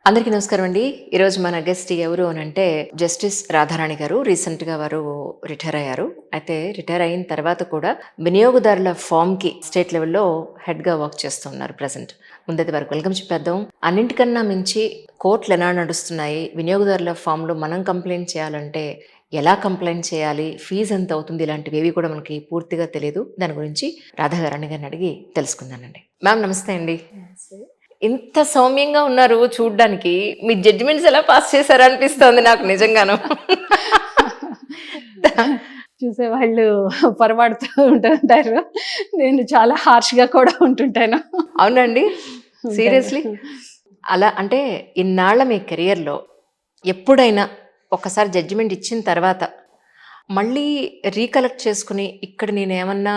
అందరికీ నమస్కారం అండి. ఈరోజు మన గెస్ట్ ఎవరు అనంటే జస్టిస్ రాధారాణి గారు. రీసెంట్‌గా వారు రిటైర్ అయ్యారు. అయితే రిటైర్ అయిన తర్వాత కూడా వినియోగదారుల ఫార్మ్‌కి స్టేట్ లెవెల్‌లో హెడ్‌గా వర్క్ చేస్తున్నారు ప్రెజెంట్. ముందైతే వారికి వెల్కమ్ చెప్పేద్దాం. అన్నింటికన్నా మించి కోర్టులు ఎలా నడుస్తున్నాయి, వినియోగదారుల ఫార్మ్‌లో మనం కంప్లెయింట్ చేయాలంటే ఎలా కంప్లెయింట్ చేయాలి, ఫీజు ఎంత అవుతుంది, ఇలాంటివేవి కూడా మనకి పూర్తిగా తెలీదు. దాని గురించి రాధారాణి గారిని అడిగి తెలుసుకుందానండి. మ్యామ్ నమస్తే అండి. ఇంత సౌమ్యంగా ఉన్నారు చూడ్డానికి. మీ జడ్జిమెంట్స్ ఎలా పాస్ చేశారు అనిపిస్తోంది నాకు నిజంగాను. చూసేవాళ్ళు పొరపాడుతూ ఉంటుంటారు. నేను చాలా హార్ష్‌గా కూడా ఉంటుంటాను. అవునండి? ఉంటాను. సీరియస్‌లీ? అలా అంటే ఇన్నాళ్ల మీ కెరియర్‌లో ఎప్పుడైనా ఒక్కసారి జడ్జిమెంట్ ఇచ్చిన తర్వాత మళ్ళీ రీకలెక్ట్ చేసుకొని ఇక్కడ నేనేమన్నా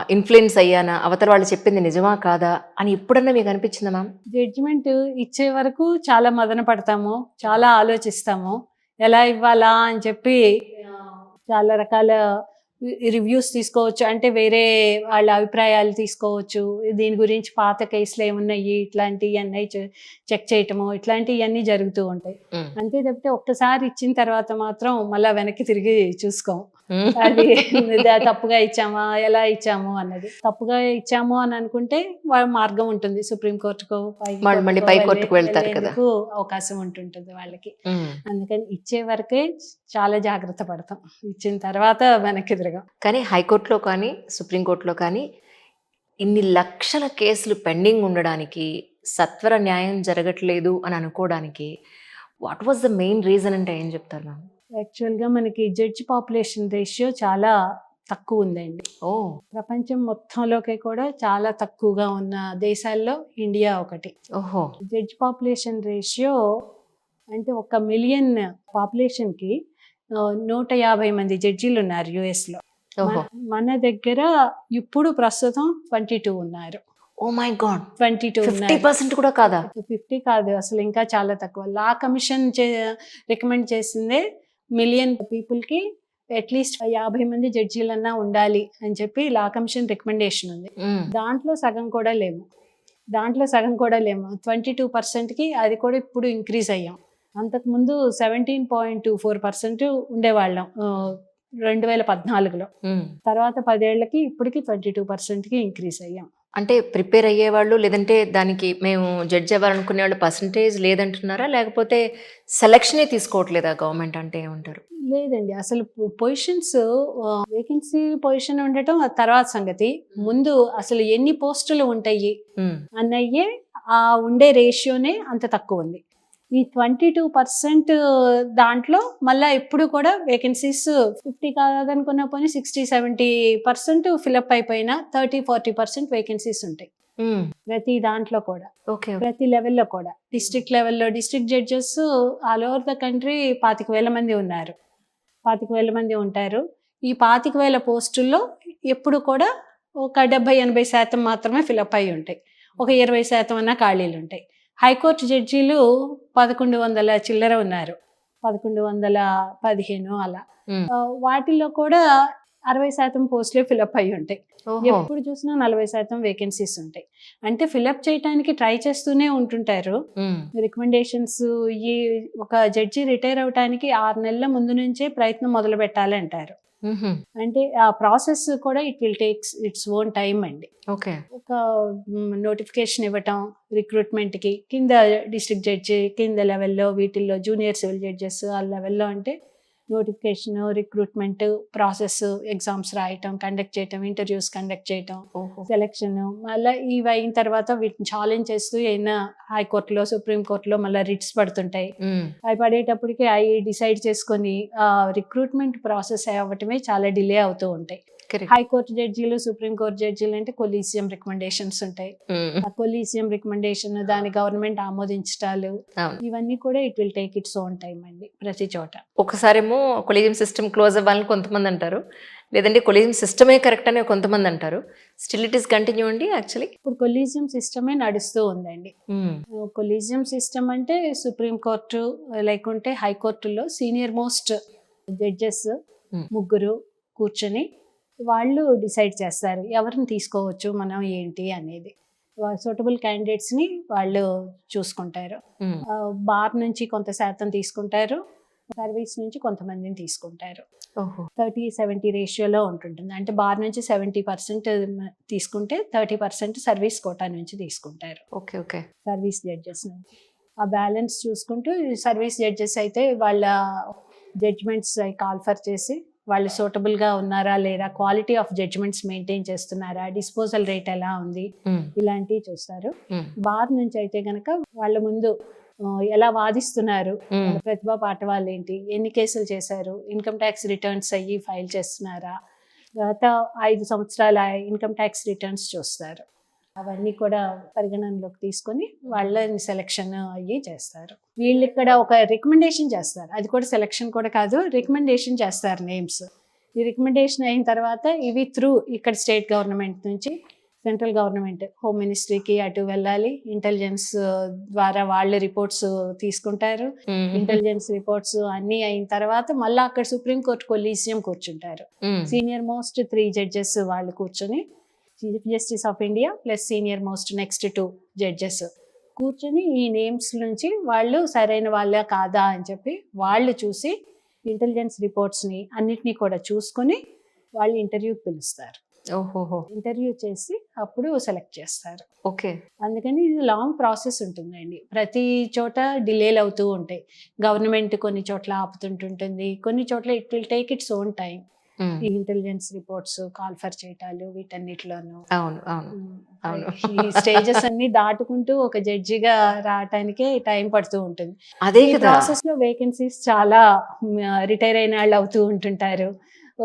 ఇన్‌ఫ్లూయెన్స్ అయ్యానా? అవతల వాళ్ళు చెప్పింది నిజమా? కాదా? అని ఎప్పుడన్నా మీకు అనిపించిందా మ్యామ్? జడ్జిమెంట్ ఇచ్చే వరకు చాలా మదన పడతాము. చాలా ఆలోచిస్తాము. ఎలా ఇవ్వాలా అని చెప్పి చాలా రకాల రివ్యూస్ తీసుకోవచ్చు. అంటే వేరే వాళ్ళ అభిప్రాయాలు తీసుకోవచ్చు. దీని గురించి పాత కేసులు ఏమున్నాయి ఇట్లాంటియన్నీ చెక్ చేయటము ఇట్లాంటియన్నీ జరుగుతూ ఉంటాయి. హ్మ్. అంతే తప్పితే ఒక్కసారి ఇచ్చిన తర్వాత మాత్రం మళ్ళా వెనక్కి తిరిగి చూసుకోం. హ్మ్. అది తప్పుగా ఇచ్చామా? ఎలా ఇచ్చాము అన్నది. తప్పుగా ఇచ్చాము అని అనుకుంటే మార్గం ఉంటుంది. సుప్రీం కోర్టుకో, పై మళ్ళీ కోర్టుకో పై కోర్టుకు వెళ్తారు కదా! వెళ్ళేందుకు అవకాశం ఉంటుంటుంది వాళ్ళకి. హ్మ్. అందుకని ఇచ్చే వరకే చాలా జాగ్రత్త పడతాం. ఇచ్చిన తర్వాత వెనక్కి తిరగం. కానీ హైకోర్టులో కానీ, సుప్రీం కోర్టులో కానీ ఇన్ని లక్షల కేసులు పెండింగ్ ఉండడానికి, సత్వర న్యాయం జరగట్లేదు అని అనుకోడానికి what was the main reason అంటే ఏం చెప్తారు మ్యామ్? యాక్చువల్‌గా మనకి జడ్జ్ పాపులేషన్ రేషియో చాలా తక్కువుందండి. ఓహ్! ప్రపంచం మొత్తంలోకి కూడా చాలా తక్కువగా ఉన్న దేశాల్లో ఇండియా ఒకటి. ఓహో! జడ్జ్ పాపులేషన్ రేషియో అంటే 1,000,000 పాపులేషన్‌కి 150 మంది జడ్జీలున్నారు యూఎస్‌లో. మన ఓహో! మన దగ్గర ఇప్పుడు ప్రస్తుతం 22 ఉన్నారు. Oh my God! 22 ఉన్నారు. 50% కూడా కాదా? 50 కాదు అసలు ఇంకా చాలా తక్కువ. లా కమిషన్ రికమెండ్ చేసిందే మిలియన్ పీపుల్‌కి అట్‌లీస్ట్ 50 మంది జడ్జీలన్నా ఉండాలి అని చెప్పి లా కమిషన్ రికమెండేషన్ ఉంది. హ్మ్. దాంట్లో సగం కూడా లేము. 22%కి అది కూడా ఇప్పుడు ఇంక్రీజ్ అయ్యాం. అంతకుముందు 17.24% ఉండేవాళ్ళం 2014లో. హ్మ్. తర్వాత 10 ఏళ్లకి ఇప్పటికి 22%కి ఇంక్రీజ్ అయ్యాం. అంటే ప్రిపేర్ అయ్యేవాళ్ళు లేదంటే దానికి మేము జడ్జ్ అవ్వాలనుకునేవాళ్ళు పర్సెంటేజ్ లేదంటున్నారా? లేకపోతే సెలక్షనే తీసుకోవట్లేదా గవర్నమెంట్ అంటే ఏమంటారు? లేదండి. అసలు పొజిషన్స్ వేకెన్సీ పొజిషన్ ఉండటం అది తర్వాత సంగతి. ముందు అసలు ఎన్ని పోస్టులు ఉంటాయి హ్మ్. అన్నయ్యే ఉండే రేషియోనే అంత తక్కువుంది. ఈ 22% దాంట్లో మళ్ళా ఎప్పుడు కూడా వేకెన్సీస్ 50 కాదనుకున్నా పోనీ 60, 70% ఫిలప్ అయిపోయినా 30, 40% వేకెన్సీస్ ఉంటాయి. హ్మ్. ప్రతి దాంట్లో కూడా. ఓకే. ఓకే. ప్రతి లెవెల్‌లో కూడా. డిస్ట్రిక్ట్ లెవెల్‌లో district judges all over the country 25,000 మంది ఉన్నారు. 25,000 మంది ఉంటారు. ఈ 25,000 పోస్టుల్లో ఎప్పుడు కూడా ఒక 70, 80% మాత్రమే ఫిలప్ అయ్యి ఉంటాయి. ఒక 20% అన్నా ఖాళీలుంటాయి. హైకోర్టు జడ్జీలు 1100 చిల్లర ఉన్నారు. 1115 అలా. హ్మ్. వాటిల్లో కూడా 60% పోస్టులే ఫిలప్ అయ్యి ఉంటాయి. ఓహో! ఎప్పుడు చూసినా 40% వేకెన్సీస్ ఉంటాయి. అంటే ఫిలప్ చేయటానికి ట్రై చేస్తూనే ఉంటుంటారు. హ్మ్. రికమెండేషన్స్ ఈ ఒక జడ్జి రిటైర్ అవ్వటానికి 6 నెలల ముందు నుంచే ప్రయత్నం మొదలుపెట్టాలి అంటారు. హుహు. అంటే ఆ ప్రాసెస్ కూడా it will takes its own time అండి. ఓకే. ఒక నోటిఫికేషన్ ఇవ్వటం రిక్రూట్మెంట్‌కి కింద డిస్ట్రిక్ట్ జడ్జి కింద లెవెల్‌లో వీటిల్లో జూనియర్ సివిల్ జడ్జెస్ ఆ లెవెల్‌లో అంటే నోటిఫికేషన్, రిక్రూట్మెంట్ ప్రాసెస్, ఎగ్జామ్స్ రాయటం, కండక్ట్ చేయటం, ఇంటర్వ్యూస్ కండక్ట్ చేయటం, ఓహో! సెలక్షన్ మళ్ళా ఇవి అయిన తర్వాత వీటిని ఛాలెంజ్ చేస్తూ ఏమైనా హైకోర్టులో, సుప్రీం కోర్టులో మళ్ళా రిట్స్ పడుతుంటాయి. హ్మ్. అవి పడేటప్పటికి అవి డిసైడ్ చేసుకొని రిక్రూట్మెంట్ ప్రాసెస్ అవ్వటమే చాలా డిలే అవుతూ ఉంటాయి. కరెక్ట్. హైకోర్టు జడ్జీలు, సుప్రీం కోర్టు జడ్జీలు అంటే కొలీజియం రికమెండేషన్స్ ఉంటాయి. హ్మ్. ఆ కొలీజియం రికమెండేషన్ దాని గవర్నమెంట్ ఆమోదించటాలు అవును. ఇవన్నీ కూడా it will take its own time అండి ప్రతి చోట. ఒకసారేమో కొలీజియం సిస్టమ్ క్లోజ్ అవ్వాలని కొంతమంది అంటారు. లేదంటే కొలీజియం సిస్టమే కరెక్ట్ అని కొంతమంది అంటారు. స్టిల్ ఇట్ ఈస్ కంటిన్యూ అండి యాక్చువల్లీ? ఇప్పుడు కొలీజియం సిస్టమే నడుస్తూ ఉందండి. హ్మ్. కొలీజియం సిస్టమ్ అంటే సుప్రీం కోర్టు లేకుంటే హైకోర్టులో సీనియర్ మోస్ట్ జడ్జెస్ హ్మ్. ముగ్గురు కూర్చొని వాళ్ళు డిసైడ్ చేస్తారు ఎవరిని తీసుకోవచ్చు మనం ఏంటి అనేది. సూటబుల్ క్యాండిడేట్స్ని వాళ్ళు చూసుకుంటారు. బార్ నుంచి కొంత శాతం తీసుకుంటారు, సర్వీస్ నుంచి కొంతమందిని తీసుకుంటారు. ఓహో 30-70 రేషియోలో ఉంటుంటుంది. అంటే బార్ నుంచి 70% తీసుకుంటే 30% సర్వీస్ కోటా నుంచి తీసుకుంటారు, ఓకే ఓకే సర్వీస్ జడ్జెస్ నుంచి. ఆ బ్యాలెన్స్ చూసుకుంటూ సర్వీస్ జడ్జెస్ అయితే వాళ్ళ జడ్జ్మెంట్స్ కాల్ఫర్ చేసి వాళ్ళు సూటబుల్గా ఉన్నారా లేదా, క్వాలిటీ ఆఫ్ జడ్జ్మెంట్స్ మెయింటైన్ చేస్తున్నారా, డిస్పోజల్ రేట్ ఎలా ఉంది, ఇలాంటివి చూస్తారు. బార్ నుంచి అయితే కనుక వాళ్ళ ముందు ఎలా వాదిస్తున్నారు, వాళ్ళ ప్రతిభా పాఠవాళ్ళు ఏంటి, ఎన్ని కేసులు చేశారు, ఇన్కమ్ ట్యాక్స్ రిటర్న్స్ అయ్యి ఫైల్ చేస్తున్నారా, గత 5 సంవత్సరాల ఇన్కమ్ ట్యాక్స్ రిటర్న్స్ చూస్తారు. అవన్నీ కూడా పరిగణనలోకి తీసుకొని వాళ్ళని సెలెక్షన్ అయ్యి చేస్తారు. వీళ్ళు ఇక్కడ ఒక రికమెండేషన్ చేస్తారు, అది కూడా సెలెక్షన్ కూడా కాదు, రికమెండేషన్ చేస్తారు నేమ్స్. ఈ రికమెండేషన్ అయిన తర్వాత ఇవి త్రూ ఇక్కడ స్టేట్ గవర్నమెంట్ నుంచి సెంట్రల్ గవర్నమెంట్ హోమ్ మినిస్ట్రీకి అటు వెళ్ళాలి. ఇంటెలిజెన్స్ ద్వారా వాళ్ళు రిపోర్ట్స్ తీసుకుంటారు. ఇంటెలిజెన్స్ రిపోర్ట్స్ అన్నీ అయిన తర్వాత మళ్ళీ అక్కడ సుప్రీంకోర్టు కొలీజియం కూర్చుంటారు. సీనియర్ మోస్ట్ 3 జడ్జెస్ వాళ్ళు కూర్చొని, chief justice of India plus senior most next 2 judges కూర్చొని ఈ నేమ్స్ నుంచి వాళ్ళు సరైన వాళ్ళ కాదా అని చెప్పి వాళ్ళు చూసి ఇంటెలిజెన్స్ రిపోర్ట్స్ని అన్నిటినీ కూడా చూసుకొని వాళ్ళు ఇంటర్వ్యూకి పిలుస్తారు. ఓహోహో ఇంటర్వ్యూ చేసి అప్పుడు సెలెక్ట్ చేస్తారు. ఓకే అందుకని ఇది లాంగ్ ప్రాసెస్ ఉంటుందండి. ప్రతి చోట డిలేలు అవుతూ ఉంటాయి. గవర్నమెంట్ కొన్ని చోట్ల ఆపుతుంటుంటుంది, కొన్ని చోట్ల it will take its own time. ఈ ఇంటెలిజెన్స్ రిపోర్ట్స్ కాల్ఫర్ చేయటాలు వీటన్నిటిలోనూ అవును అవును అవును. ఈ స్టేజెస్ అన్ని దాటుకుంటూ ఒక జడ్జిగా రావటానికే టైం పడుతూ ఉంటుంది. అదే ఈ కదా ప్రాసెస్ లో వేకెన్సీస్ చాలా రిటైర్ అయిన వాళ్ళు అవుతూ ఉంటుంటారు,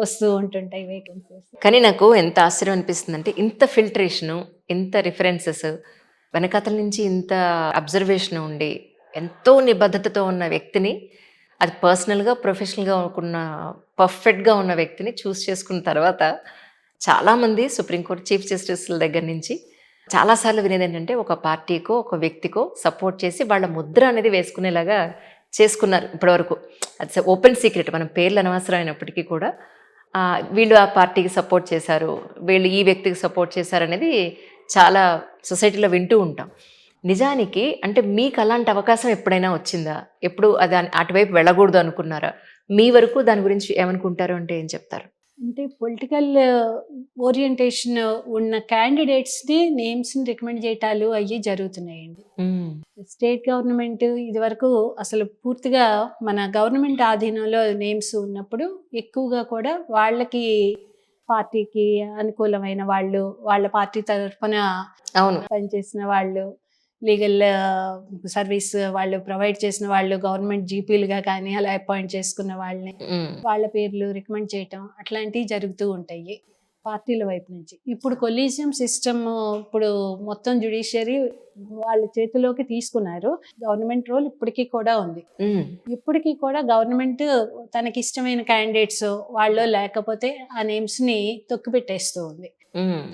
వస్తూ ఉంటుంటాయి వేకెన్సీస్. కానీ నాకు ఎంత ఆశ్చర్యం అనిపిస్తుంది అంటే, ఇంత ఫిల్టరేషను, ఇంత రిఫరెన్సెస్, వెనకాతల నుంచి ఇంత అబ్జర్వేషన్ ఉండి, ఎంతో నిబద్ధతతో ఉన్న వ్యక్తిని, అది పర్సనల్గా ప్రొఫెషనల్గా ఉన్న పర్ఫెక్ట్గా ఉన్న వ్యక్తిని చూస్ చేసుకున్న తర్వాత, చాలామంది సుప్రీంకోర్టు చీఫ్ జస్టిస్ల దగ్గర నుంచి చాలాసార్లు వినేది ఏంటంటే, ఒక పార్టీకో ఒక వ్యక్తికో సపోర్ట్ చేసి వాళ్ళ ముద్ర అనేది వేసుకునేలాగా చేసుకున్నారు ఇప్పటివరకు. అది ఓపెన్ సీక్రెట్, మనం పేర్లు అనవసరం అయినప్పటికీ కూడా వీళ్ళు ఆ పార్టీకి సపోర్ట్ చేశారు, వీళ్ళు ఈ వ్యక్తికి సపోర్ట్ చేశారు అనేది చాలా సొసైటీలో వింటూ ఉంటాం. నిజానికి అంటే మీకు అలాంటి అవకాశం ఎప్పుడైనా వచ్చిందా? ఎప్పుడు అది అటువైపు వెళ్ళకూడదు అనుకున్నారా? మీ వరకు దాని గురించి ఏమనుకుంటారు అంటే ఏం చెప్తారు? అంటే పొలిటికల్ ఓరియంటేషన్ ఉన్న క్యాండిడేట్స్ని నేమ్స్ని రికమెండ్ చేయటాలు అవి జరుగుతున్నాయండి. స్టేట్ గవర్నమెంట్ ఇది వరకు అసలు పూర్తిగా మన గవర్నమెంట్ ఆధీనంలో నేమ్స్ ఉన్నప్పుడు ఎక్కువగా కూడా వాళ్ళకి పార్టీకి అనుకూలమైన వాళ్ళు, వాళ్ళ పార్టీ తరఫున అవును పనిచేసిన వాళ్ళు, లీగల్ సర్వీస్ వాళ్ళు ప్రొవైడ్ చేసిన వాళ్ళు, గవర్నమెంట్ జీపీలుగా కానీ అలా అపాయింట్ చేసుకున్న వాళ్ళని వాళ్ళ పేర్లు రికమెండ్ చేయటం అట్లాంటివి జరుగుతూ ఉంటాయి పార్టీల వైపు నుంచి. ఇప్పుడు కొలీజియం సిస్టమ్ ఇప్పుడు మొత్తం జ్యుడిషియరీ వాళ్ళ చేతిలోకి తీసుకున్నారు. గవర్నమెంట్ రోల్ ఇప్పటికీ కూడా ఉంది. ఇప్పటికీ కూడా గవర్నమెంట్ తనకి ఇష్టమైన క్యాండిడేట్స్ వాళ్ళు లేకపోతే ఆ నేమ్స్ని తొక్కిపెట్టేస్తూ ఉంది.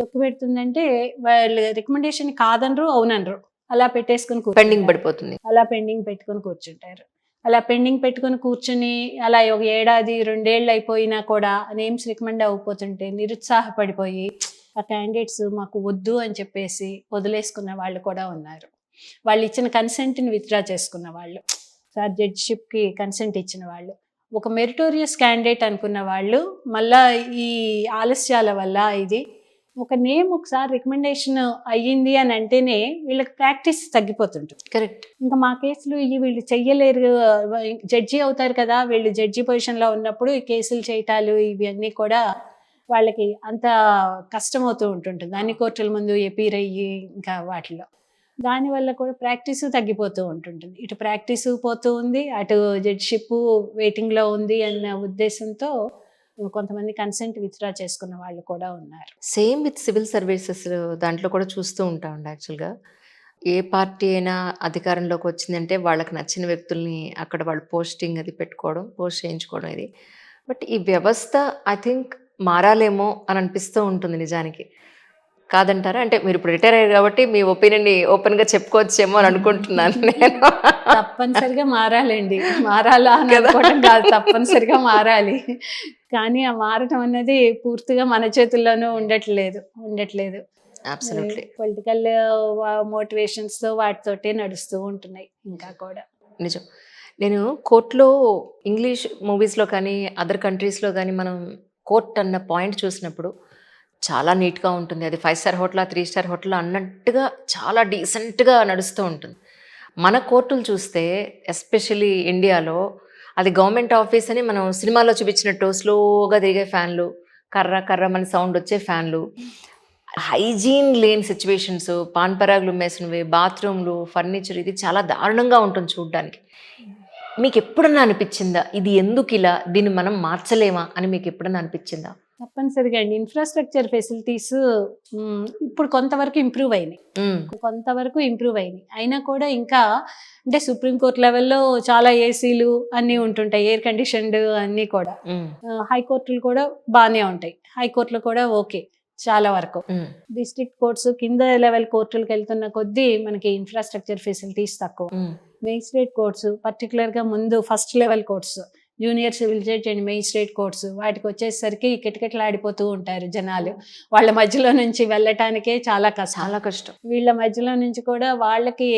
తొక్కిపెడుతుందంటే వాళ్ళు రికమెండేషన్ కాదనరు, అవుననరు, అలా పెట్టేసుకుని పెండింగ్ పడిపోతుంది. అలా పెండింగ్ పెట్టుకొని కూర్చుంటారు. అలా పెండింగ్ పెట్టుకొని కూర్చుని అలా ఒక 1 ఏడాది 2 ఏళ్ళు అయిపోయినా కూడా నేమ్స్ రికమెండ్ అవ్వకపోతుంటే నిరుత్సాహపడిపోయి ఆ క్యాండిడేట్స్ మాకు వద్దు అని చెప్పేసి వదిలేసుకున్న వాళ్ళు కూడా ఉన్నారు. వాళ్ళు ఇచ్చిన కన్సెంట్ని విత్డ్రా చేసుకున్న వాళ్ళు, సార్ జడ్జిషిప్కి కన్సెంట్ ఇచ్చిన వాళ్ళు, ఒక మెరిటోరియస్ క్యాండిడేట్ అనుకున్న వాళ్ళు మళ్ళా ఈ ఆలస్యాల వల్ల ఇది ఒక నేమ్ ఒకసారి రికమెండేషన్ అయ్యింది అని అంటేనే వీళ్ళకి ప్రాక్టీస్ తగ్గిపోతుంటుంది. కరెక్ట్. ఇంకా మా కేసులు వీళ్ళు చెయ్యలేరు, జడ్జి అవుతారు కదా, వీళ్ళు జడ్జి పొజిషన్లో ఉన్నప్పుడు ఈ కేసులు చేయటాలు ఇవన్నీ కూడా వాళ్ళకి అంత కష్టమవుతూ ఉంటుంటుంది. అన్ని కోర్టుల ముందు ఎపీర్ అయ్యి ఇంకా వాటిలో దానివల్ల కూడా ప్రాక్టీసు తగ్గిపోతూ ఉంటుంటుంది. ఇటు ప్రాక్టీసు పోతూ ఉంది, అటు జడ్జిషిప్ వెయిటింగ్లో ఉంది అన్న ఉద్దేశంతో కొంతమంది కన్సెంట్ విత్డ్రా చేసుకున్న వాళ్ళు కూడా ఉన్నారు. సేమ్ విత్ సివిల్ సర్వీసెస్ దాంట్లో కూడా చూస్తూ ఉంటామండి. యాక్చువల్గా ఏ పార్టీ అయినా అధికారంలోకి వచ్చిందంటే వాళ్ళకి నచ్చిన వ్యక్తుల్ని అక్కడ వాళ్ళు పోస్టింగ్ అది పెట్టుకోవడం, పోస్ట్ చేయించుకోవడం ఇది. బట్ ఈ వ్యవస్థ ఐ థింక్ మారాలేమో అని అనిపిస్తూ ఉంటుంది నిజానికి. కాదంటారా? అంటే మీరు ఇప్పుడు రిటైర్ అయ్యారు కాబట్టి మీ ఒపీనియన్ని ఓపెన్గా చెప్పుకోవచ్చేమో అని అనుకుంటున్నాను నేను. తప్పనిసరిగా మారాలండి, మారాలా అని అనుకోవడం కాదు, తప్పనిసరిగా మారాలి. కానీ ఆ మారటం అనేది పూర్తిగా మన చేతుల్లోనూ ఉండట్లేదు. అబ్సల్యూట్లీ. పొలిటికల్ మోటివేషన్స్ తో వాటితోటే నడుస్తూ ఉంటున్నాయి ఇంకా కూడా. నిజం. నేను కోర్ట్‌లో ఇంగ్లీష్ మూవీస్‌లో కానీ, అదర్ కంట్రీస్‌లో గానీ మనం కోర్ట్ అన్న పాయింట్ చూసినప్పుడు చాలా నీట్‌గా ఉంటుంది. అది 5 స్టార్ హోటలా, 3 స్టార్ హోటలా అన్నట్టుగా చాలా డీసెంట్‌గా నడుస్తూ ఉంటుంది. మన కోర్టులు చూస్తే ఎస్పెషల్లీ ఇండియాలో అది గవర్నమెంట్ ఆఫీస్ అని మనం సినిమాలో చూపించినట్టు స్లోగా తిరిగే ఫ్యాన్లు, కర్ర కర్రమని సౌండ్ వచ్చే ఫ్యాన్లు, హైజీన్ లేని సిచ్యువేషన్స్, పాన్ పరాగులు ఉమ్మేసినవి, బాత్రూమ్‌లు, ఫర్నిచర్ ఇది చాలా దారుణంగా ఉంటుంది చూడ్డానికి. మీకెప్పుడన్నా అనిపిచ్చిందా? ఇది ఎందుకిలా? దీన్ని మనం మార్చలేమా అని మీకెప్పుడన్నా అనిపిచ్చిందా? తప్పనిసరిగా అండి. ఇన్‌ఫ్రాస్ట్రక్చర్ ఫెసిలిటీస్ ఇప్పుడు కొంతవరకు ఇంప్రూవ్ అయినాయి. హ్మ్. కొంతవరకు ఇంప్రూవ్ అయినాయి. అయినా కూడా ఇంకా అంటే సుప్రీం కోర్ట్ లెవెల్‌లో చాలా ఏసీలు అన్నీ ఉంటుంటాయి. ఎయిర్ కండిషన్డ్ అన్నీ కూడా. హ్మ్. హైకోర్టులు కూడా బానే ఉంటాయి. హైకోర్టులు కూడా ఓకే. చాలా వరకు. హ్మ్. డిస్ట్రిక్ట్ కోర్ట్స్ కింద లెవెల్ కోర్టులకెళ్తున్న కొద్దీ మనకి ఇన్‌ఫ్రాస్ట్రక్చర్ ఫెసిలిటీస్ తక్కువ. హ్మ్. మేజిస్ట్రేట్ కోర్ట్స్ పర్టిక్యులర్‌గా ముందు first level courts, junior civil judge and magistrate courts వాటికొచ్చేసరికి కిటకిటలాడిపోతూ ఉంటారు జనాలు. వాళ్ళ మధ్యలో నుంచి వెళ్ళటానికే చాలా కష్టం. చాలా కష్టం. వీళ్ళ మధ్యలో నుంచి కూడా వాళ్ళకి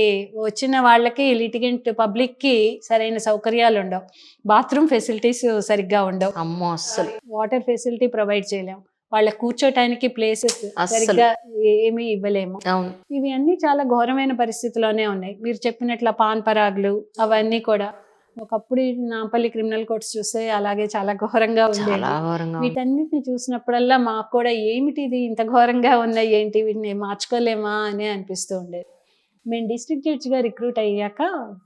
వచ్చిన వాళ్ళకి లిటిగెంట్ పబ్లిక్‌కి సరైన సౌకర్యాలుండవు. బాత్రూమ్ ఫెసిలిటీస్ సరిగ్గా ఉండవు. అమ్మో! అస్సలు. వాటర్ ఫెసిలిటీ ప్రొవైడ్ చేయలేం. వాళ్ళకి కూర్చోటానికి ప్లేసెస్ అస్సలు. సరిగ్గా ఏమీ ఇవ్వలేము. అవును. ఇవి అన్నీ చాలా ఘోరమైన పరిస్థితిలోనే ఉన్నాయి. మీరు చెప్పినట్ల పాన్ పరాగులు అవన్నీ కూడా ఒకప్పుడు ఈ నాంపల్లి క్రిమినల్ కోర్ట్స్ చూస్తే అలాగే చాలా ఘోరంగా చాలా ఉండేవి. ఘోరంగా ఉంది. వీటన్నిటిని చూసినప్పుడల్లా మాకు కూడా ఏమిటి ఇది ఇంత ఘోరంగా ఉన్నాయి ఏంటి వీటిని మార్చుకోలేమా అని అనిపిస్తూ ఉండేది. మేము డిస్ట్రిక్ట్ జడ్జిగా రిక్రూట్ అయ్యాక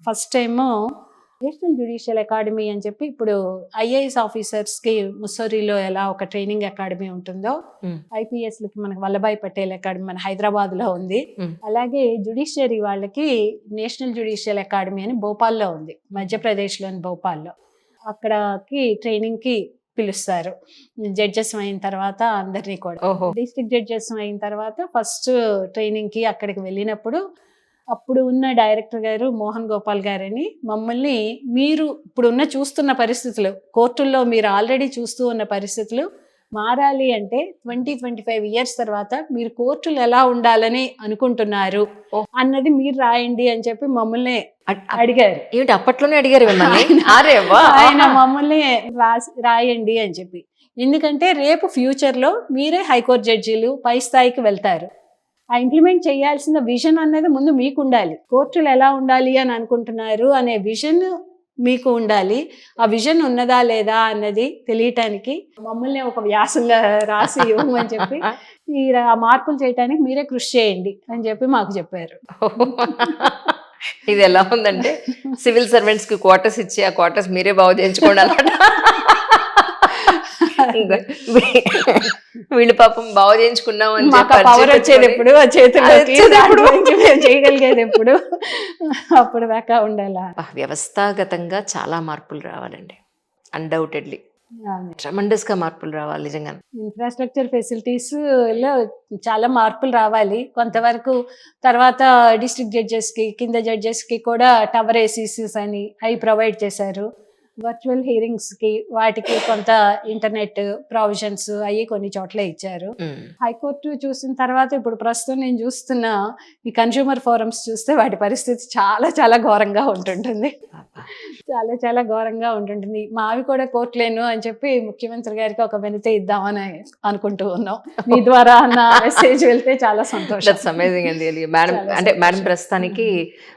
first time national judicial academy అని చెప్పి ఇప్పుడు ఐఏఎస్ ఆఫీసర్స్కి ముస్సోరీలో ఎలా ఒక ట్రైనింగ్ అకాడమీ ఉంటుందో హ్మ్. ఐపీఎస్లకి మనకి వల్లభాయ్ పటేల్ అకాడమీ మన హైదరాబాద్లో ఉంది. హ్మ్. అలాగే జ్యుడిషియరీ వాళ్ళకి నేషనల్ జ్యుడిషియల్ అకాడమీ అని భోపాల్లో ఉంది, మధ్యప్రదేశ్లోని భోపాల్లో. అక్కడకి ట్రైనింగ్కి పిలుస్తారు జడ్జెస్ అయిన తర్వాత అందరినీ కూడా. ఓహో! డిస్ట్రిక్ట్ జడ్జెస్ అయిన తర్వాత ఫస్ట్ ట్రైనింగ్కి అక్కడికి వెళ్ళినప్పుడు అప్పుడు ఉన్న డైరెక్టర్ గారు మోహన్ గోపాల్ గారని మమ్మల్ని మీరు ఇప్పుడున్న చూస్తున్న పరిస్థితులు కోర్టుల్లో మీరు ఆల్రెడీ చూస్తూ ఉన్న పరిస్థితులు మారాలి అంటే 20-25 ఇయర్స్ తర్వాత మీరు కోర్టులు ఎలా ఉండాలని అనుకుంటున్నారు ఓ. అన్నది మీరు రాయండి అని చెప్పి మమ్మల్ని అడ్- అప్- అడిగారు. ఏమిటి అప్పట్లోనే అడిగారు మిమ్మల్ని? అరే వా! ఆయన మమ్మల్ని రాయండి అని చెప్పి. ఎందుకంటే రేపు ఫ్యూచర్లో మీరే హైకోర్టు జడ్జీలు పై స్థాయికి వెళ్తారు. ఆ ఇంప్లిమెంట్ చేయాల్సిన విజన్ అన్నది ముందు మీకు ఉండాలి. కోర్టులు ఎలా ఉండాలి అని అనుకుంటున్నారు అనే విజన్ మీకు ఉండాలి. ఆ విజన్ ఉన్నదా లేదా అన్నది తెలియటానికి మమ్మల్ని ఒక వ్యాసంగా రాసి ఇవ్వమని చెప్పి ఈ మార్పులు చేయడానికి మీరే కృషి చేయండి అని చెప్పి మాకు చెప్పారు. ఇది ఎలా ఉందంటే సివిల్ సర్వెంట్స్ కి క్వార్టర్స్ ఇచ్చి ఆ క్వార్టర్స్ మీరే బాగు చేయించుకోండి అన్నమాట. వీళ్ళు పాపం బాగు చేయించుకున్నాం అని మాకు చెప్పి పవర్ వచ్చేది ఎప్పుడు ఆ చేతుల్లోకి, వచ్చేది ఎప్పుడు? దాంట్లోంచి మేము చేయగలిగేది ఎప్పుడు అప్పుడు దాకా ఉండాలా. వ్యవస్థాగతంగా చాలా మార్పులు రావాలండి. అన్డౌటెడ్లీ ట్రమండస్ గా మార్పులు రావాలి నిజంగా. ఇన్ఫ్రాస్ట్రక్చర్ ఫెసిలిటీస్ లో చాలా మార్పులు రావాలి కొంతవరకు. తర్వాత డిస్ట్రిక్ట్ జడ్జెస్ కి కింద జడ్జెస్ కి కూడా టవర్ ఏసీసీస్ అని అవి ప్రొవైడ్ చేశారు. వర్చువల్ హియరింగ్స్ కి వాటికి కొంత ఇంటర్నెట్ ప్రావిజన్స్ అవి కొన్ని చోట్ల ఇచ్చారు. హైకోర్టు చూసిన తర్వాత ఇప్పుడు ప్రస్తుతం నేను చూస్తున్న ఈ కన్స్యూమర్ ఫోరమ్స్ చూస్తే వాటి పరిస్థితి చాలా చాలా ఘోరంగా ఉంటుంటుంది. చాలా చాలా ఘోరంగా ఉంటుంటుంది. మావి కూడా కోర్టులేను అని చెప్పి ముఖ్యమంత్రి గారికి ఒక వినతి ఇద్దామని అనుకుంటూ ఉన్నాం. మీ ద్వారా అన్న మెసేజ్ వెళ్తే చాలా సంతోషం. దట్స్ అమేజింగ్ అండి. మేడం చాలా అంటే మేడం సంతోషం. ప్రస్తుతానికి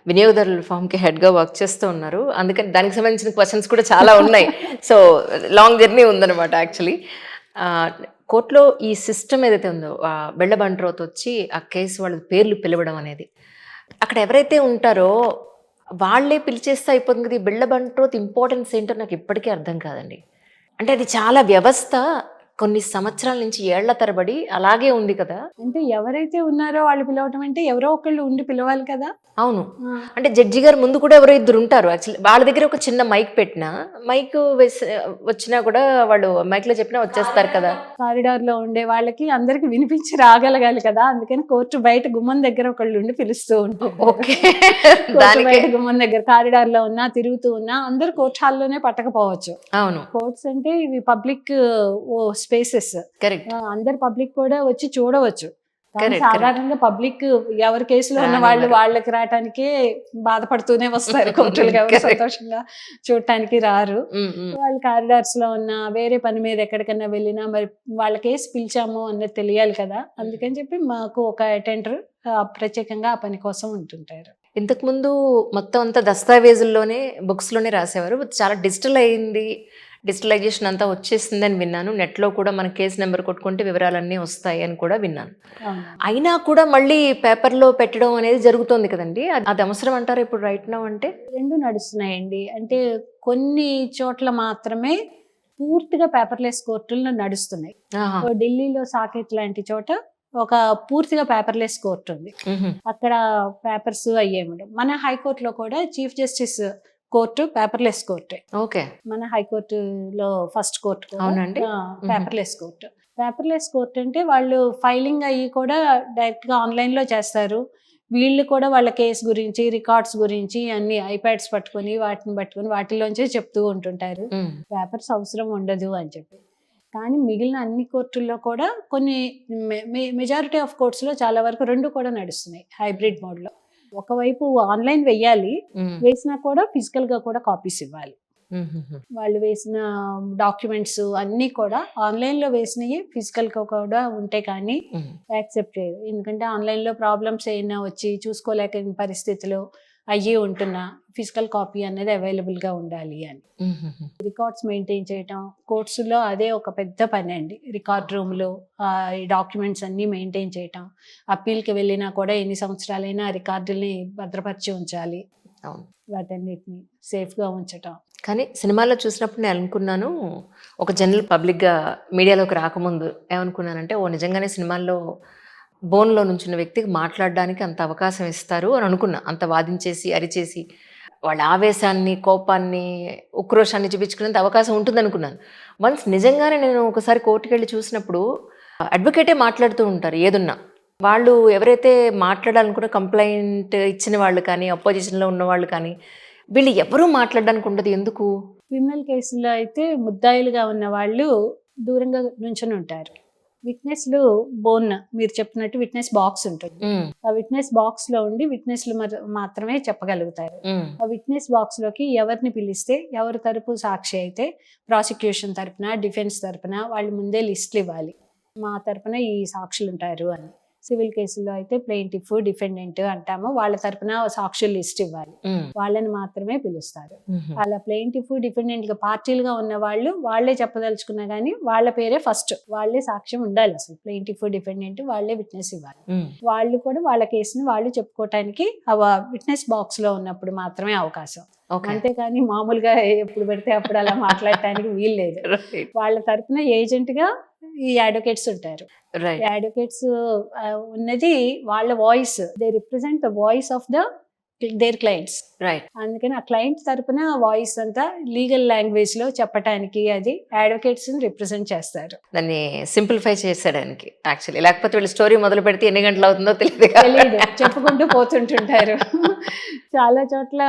వినియోగదారుల ఫామ్ కి హెడ్ గా వర్క్ చేస్తూ ఉన్నారు. అందుకని దానికి సంబంధించిన క్వశ్చన్స్ కూడా చాలా ఉన్నాయి. సో లాంగ్ జర్నీ ఉందన్నమాట యాక్చువల్లీ. కోర్టులో ఈ సిస్టమ్ ఏదైతే ఉందో బెళ్ళ బంట్రోత్ వచ్చి ఆ కేసు వాళ్ళ పేర్లు పిలవడం అనేది అక్కడ ఎవరైతే ఉంటారో వాళ్ళే పిలిచేస్తే అయిపోతుంది కదా. ఈ బెళ్ళ బంట్రోత్ ఇంపార్టెన్స్ ఏంటో నాకు ఇప్పటికీ అర్థం కాదండి. అంటే అది చాలా వ్యవస్థ కొన్ని సంవత్సరాల నుంచి ఏళ్ల తరబడి అలాగే ఉంది కదా. అంటే ఎవరైతే ఉన్నారో వాళ్ళు పిలవటం అంటే ఎవరో ఒకళ్ళు ఉండి పిలవాలి కదా. అవును. అంటే జడ్జి గారు ముందు కూడా ఎవరో ఇద్దరు ఉంటారు యాక్చువల్లీ. వాళ్ళ దగ్గర ఒక చిన్న మైక్ పెట్టినా మైక్ వచ్చినా కూడా వాళ్ళు మైక్ లో చెప్పినా వచ్చేస్తారు కదా. కారిడార్ లో ఉండే వాళ్ళకి అందరికి వినిపించి రాగలగాలి కదా. అందుకని కోర్టు బయట గుమ్మం దగ్గర ఒకళ్ళు ఉండి పిలుస్తూ ఉంటారు. ఓకే. కోర్టు దానికే బయట గుమ్మం దగ్గర కారిడార్ లో ఉన్నా తిరుగుతూ ఉన్నా అందరు కోర్టు హాల్లోనే పట్టకపోవచ్చు. అవును కోర్ట్స్ అంటే ఇవి పబ్లిక్ స్పేసెస్, కరెక్ట్. అందరు పబ్లిక్ కూడా వచ్చి చూడవచ్చు. కానీ Correct, సాధారణంగా పబ్లిక్ ఎవరి కేసులో ఉన్న వాళ్ళు రానివ్వరు. వాళ్ళకి రావటానికే బాధపడుతూనే వస్తారు కోర్టులకు, ఎవరు Correct. సంతోషంగా చూడటానికి రారు. ఉమ్, ఉమ్. వాళ్ళు కారిడార్స్ లో ఉన్న వేరే పని మీద ఎక్కడికైనా వెళ్ళినా మరి వాళ్ళ కేసు పిలిచాము అన్నది తెలియాలి కదా, అందుకని చెప్పి మాకు ఒక అటెండర్ ప్రత్యేకంగా ఆ పని కోసం ఉంటుంటారు. ఇంతకు ముందు మొత్తం అంతా దస్తావేజుల్లోనే బుక్స్లోనే రాసేవారు, చాలా డిజిటల్ అయింది, డిజిటలైజేషన్ అంతా వచ్చేసింది అని విన్నాను. నెట్లో కూడా మన కేసు నెంబర్ కొట్టుకుంటే వివరాలన్నీ వస్తాయి అని కూడా విన్నాను. అవును. అయినా కూడా మళ్ళీ పేపర్లో పెట్టడం అనేది జరుగుతోంది కదండి, అది అవసరం అంటారా ఇప్పుడు రైట్ నౌ? అంటే రెండు నడుస్తున్నాయండి. అంటే కొన్ని చోట్ల మాత్రమే పూర్తిగా పేపర్లెస్ కోర్టులు నడుస్తున్నాయి. ఆహా. ఢిల్లీలో సాకేత్ లాంటి చోట ఒక పూర్తిగా పేపర్లెస్ కోర్టు ఉంది. మ్హూ. అక్కడ పేపర్స్ అయ్యేమిడం. మన హైకోర్టులో కూడా చీఫ్ జస్టిస్ కోర్టు పేపర్లెస్ కోర్టే. ఓకే. మన హైకోర్టులో ఫస్ట్ కోర్టు అవునండి. Paperless court. పేపర్లెస్ కోర్టు అంటే వాళ్ళు ఫైలింగ్ అయ్యి కూడా డైరెక్ట్ గా ఆన్లైన్ లో చేస్తారు. వీళ్ళు కూడా వాళ్ళ కేసు గురించి, రికార్డ్స్ గురించి అన్ని ఐప్యాడ్స్ పట్టుకొని వాటిలోంచే చెప్తూ ఉంటుంటారు. ఉమ్, పేపర్స్ అవసరం ఉండదు అని చెప్పి. కానీ మిగిలిన అన్ని కోర్టుల్లో కూడా కొన్ని మెజారిటీ ఆఫ్ కోర్ట్స్లో చాలా వరకు రెండు కూడా నడుస్తున్నాయి హైబ్రిడ్ మోడ్లో. ఒకవైపు ఆన్లైన్ వెయ్యాలి, ఉమ్, వేసినా కూడా ఫిజికల్గా కూడా కాపీస్ ఇవ్వాలి. ఉమ్, ఉమ్, వాళ్ళు వేసిన డాక్యుమెంట్స్ అన్నీ కూడా ఆన్లైన్లో వేసినవి ఫిజికల్గా కూడా ఉంటే కానీ ఉమ్, యాక్సెప్ట్ చేయరు. ఎందుకంటే ఆన్లైన్లో ప్రాబ్లమ్స్ అయినా వచ్చి చూసుకోలేక పరిస్థితిలో అయ్యి ఉంటున్నా ఫిజికల్ కాపీ అనేది అవైలబుల్గా ఉండాలి అని. ఉమ్, ఉమ్. రికార్డ్స్ మెయింటైన్ చేయటం కోర్ట్స్లో అదే ఒక పెద్ద పని అండి. రికార్డ్ రూమ్లో ఈ డాక్యుమెంట్స్ అన్నీ మెయింటైన్ చేయటం, అప్పీల్కి వెళ్ళినా కూడా ఎన్ని సంవత్సరాలైనా ఆ రికార్డుల్ని భద్రపరిచి ఉంచాలి, అవును. వాటన్నిటిని సేఫ్గా ఉంచటం. కానీ సినిమాలో చూసినప్పుడు నేను అనుకున్నాను, ఒక జనరల్ పబ్లిక్గా మీడియాలోకి రాకముందు ఏమనుకున్నానంటే, ఓ నిజంగానే సినిమాల్లో బోన్లో నుంచిన వ్యక్తికి మాట్లాడడానికి అంత అవకాశం ఇస్తారు అని అనుకున్నా. అంత వాదించేసి అరిచేసి వాళ్ళ ఆవేశాన్ని, కోపాన్ని, ఉక్రోషాన్ని చూపించుకునేంత అవకాశం ఉంటుంది అనుకున్నాను. వన్స్ నిజంగానే నేను ఒకసారి కోర్టుకు వెళ్ళి చూసినప్పుడు అడ్వకేటే మాట్లాడుతూ ఉంటారు ఏదున్నా. వాళ్ళు ఎవరైతే మాట్లాడాలనుకున్న కంప్లైంట్ ఇచ్చిన వాళ్ళు కానీ, అపోజిషన్లో ఉన్న వాళ్ళు కానీ, వీళ్ళు ఎవరూ మాట్లాడడానికి ఉండదు. ఎందుకు? క్రిమినల్ కేసుల్లో అయితే ముద్దాయిలుగా ఉన్న వాళ్ళు దూరంగా నుంచొని ఉంటారు. విట్నెస్లు బోన్, మీరు చెప్పినట్టు విట్నెస్ బాక్స్ ఉంటుంది. ఉమ్, ఆ విట్నెస్ బాక్స్ లో ఉండి విట్నెస్లు మాత్రమే చెప్పగలుగుతారు. ఉమ్, ఆ విట్నెస్ బాక్స్ లోకి ఎవరిని పిలిస్తే, ఎవరి తరపు సాక్షి అయితే ప్రాసిక్యూషన్ తరపున, డిఫెన్స్ తరపున వాళ్ళు ముందే లిస్టులు ఇవ్వాలి. మా తరపున ఈ సాక్షులు ఉంటారు అని. సివిల్ కేసుల్లో అయితే ప్లెయింటిఫ్, డిఫెండెంట్ అంటాము, వాళ్ళ తరపున సాక్షులు లిస్ట్ ఇవ్వాలి. ఉమ్, వాళ్ళని మాత్రమే పిలుస్తారు. ఉమ్, అలా ప్లెయింటిఫ్, డిఫెండెంట్ గా పార్టీలుగా ఉన్న వాళ్ళు వాళ్ళే చెప్పదలుచుకున్నా కానీ వాళ్ళ పేరే ఫస్ట్, వాళ్ళే సాక్ష్యం ఉండాలి. అసలు ప్లెయింటిఫ్, డిఫెండెంట్ వాళ్ళే విట్నెస్ ఇవ్వాలి. ఉమ్. వాళ్ళు కూడా వాళ్ళ కేసుని వాళ్ళు చెప్పుకోవటానికి విట్నెస్ బాక్స్ లో ఉన్నప్పుడు మాత్రమే అవకాశం. ఓకే. అంతేకాని మామూలుగా ఎప్పుడు పెడితే అప్పుడు అలా మాట్లాడటానికి వీలు లేదు. రైట్, వాళ్ళ తరపున ఏజెంట్ గా ఈ అడ్వకేట్స్ ఉంటారు. రైట్. ఈ అడ్వకేట్స్ ఉన్నది వాళ్ళ voice, they represent the voice of their clients. Right. అందుకని ఆ క్లయింట్ తరపున వాయిస్ అంతా లీగల్ లాంగ్వేజ్ లో చెప్పడానికి అది అడ్వకేట్స్ రిప్రజెంట్ చేస్తారు. దాన్ని సింప్లిఫై చేసేయడానికి యాక్చువల్లీ, లేకపోతే వీళ్ళు స్టోరీ మొదలు పెడితే ఎన్ని గంటలు అవుతుందో తెలియదు కదా. తెలియదు, చెప్పుకుంటూ పోతుంటుంటారు. చాలా చోట్ల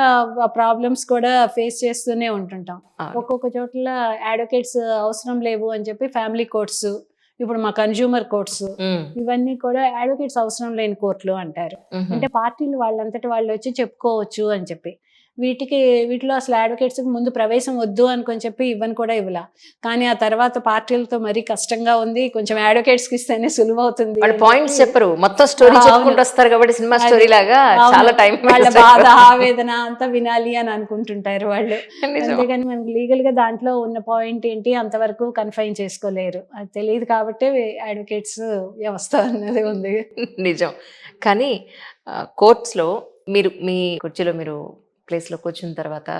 ప్రాబ్లమ్స్ కూడా ఫేస్ చేస్తూనే ఉంటుంటాం. అవును. ఒక్కొక్క చోట్ల అడ్వకేట్స్ అవసరం లేవు అని చెప్పి ఫ్యామిలీ కోర్ట్స్, ఇప్పుడు మా కన్జ్యూమర్ కోర్ట్స్, ఉమ్, ఇవన్నీ కూడా అడ్వకేట్స్ అవసరం లేని కోర్టులు అంటారు. ఉమ్, అంటే పార్టీలు వాళ్ళంతటి వాళ్ళు వచ్చి చెప్పుకోవచ్చు అని చెప్పి. వీటిలో అసలు అడ్వకేట్స్ ముందు ప్రవేశం వద్దు అనుకొని చెప్పి ఇవ్వని కూడా ఇవ్వలా. కానీ ఆ తర్వాత పార్టీలతో మరీ కష్టంగా ఉంది, కొంచెం అడ్వకేట్స్ కి ఇస్తేనే సులువు అవుతుంది. వాళ్ళు పాయింట్స్ చెప్పరు, మొత్తం స్టోరీ చెప్పుకుంటూ వస్తారు కాబట్టి సినిమా స్టోరీ లాగా చాలా టైం వాళ్ళ బాధ, ఆవేదన అంతా వినాలి అని అనుకుంటుంటారు వాళ్ళు. అంతేగాని మనకి లీగల్ గా దాంట్లో ఉన్న పాయింట్ ఏంటి అంతవరకు కన్ఫైన్ చేసుకోలేరు. అది తెలియదు కాబట్టి అడ్వకేట్స్ వ్యవస్థ అన్నది ఉంది. నిజం. కానీ కోర్ట్స్లో మీరు మీ కుర్చీలో మీరు ప్లేస్లో కూర్చున్న తర్వాత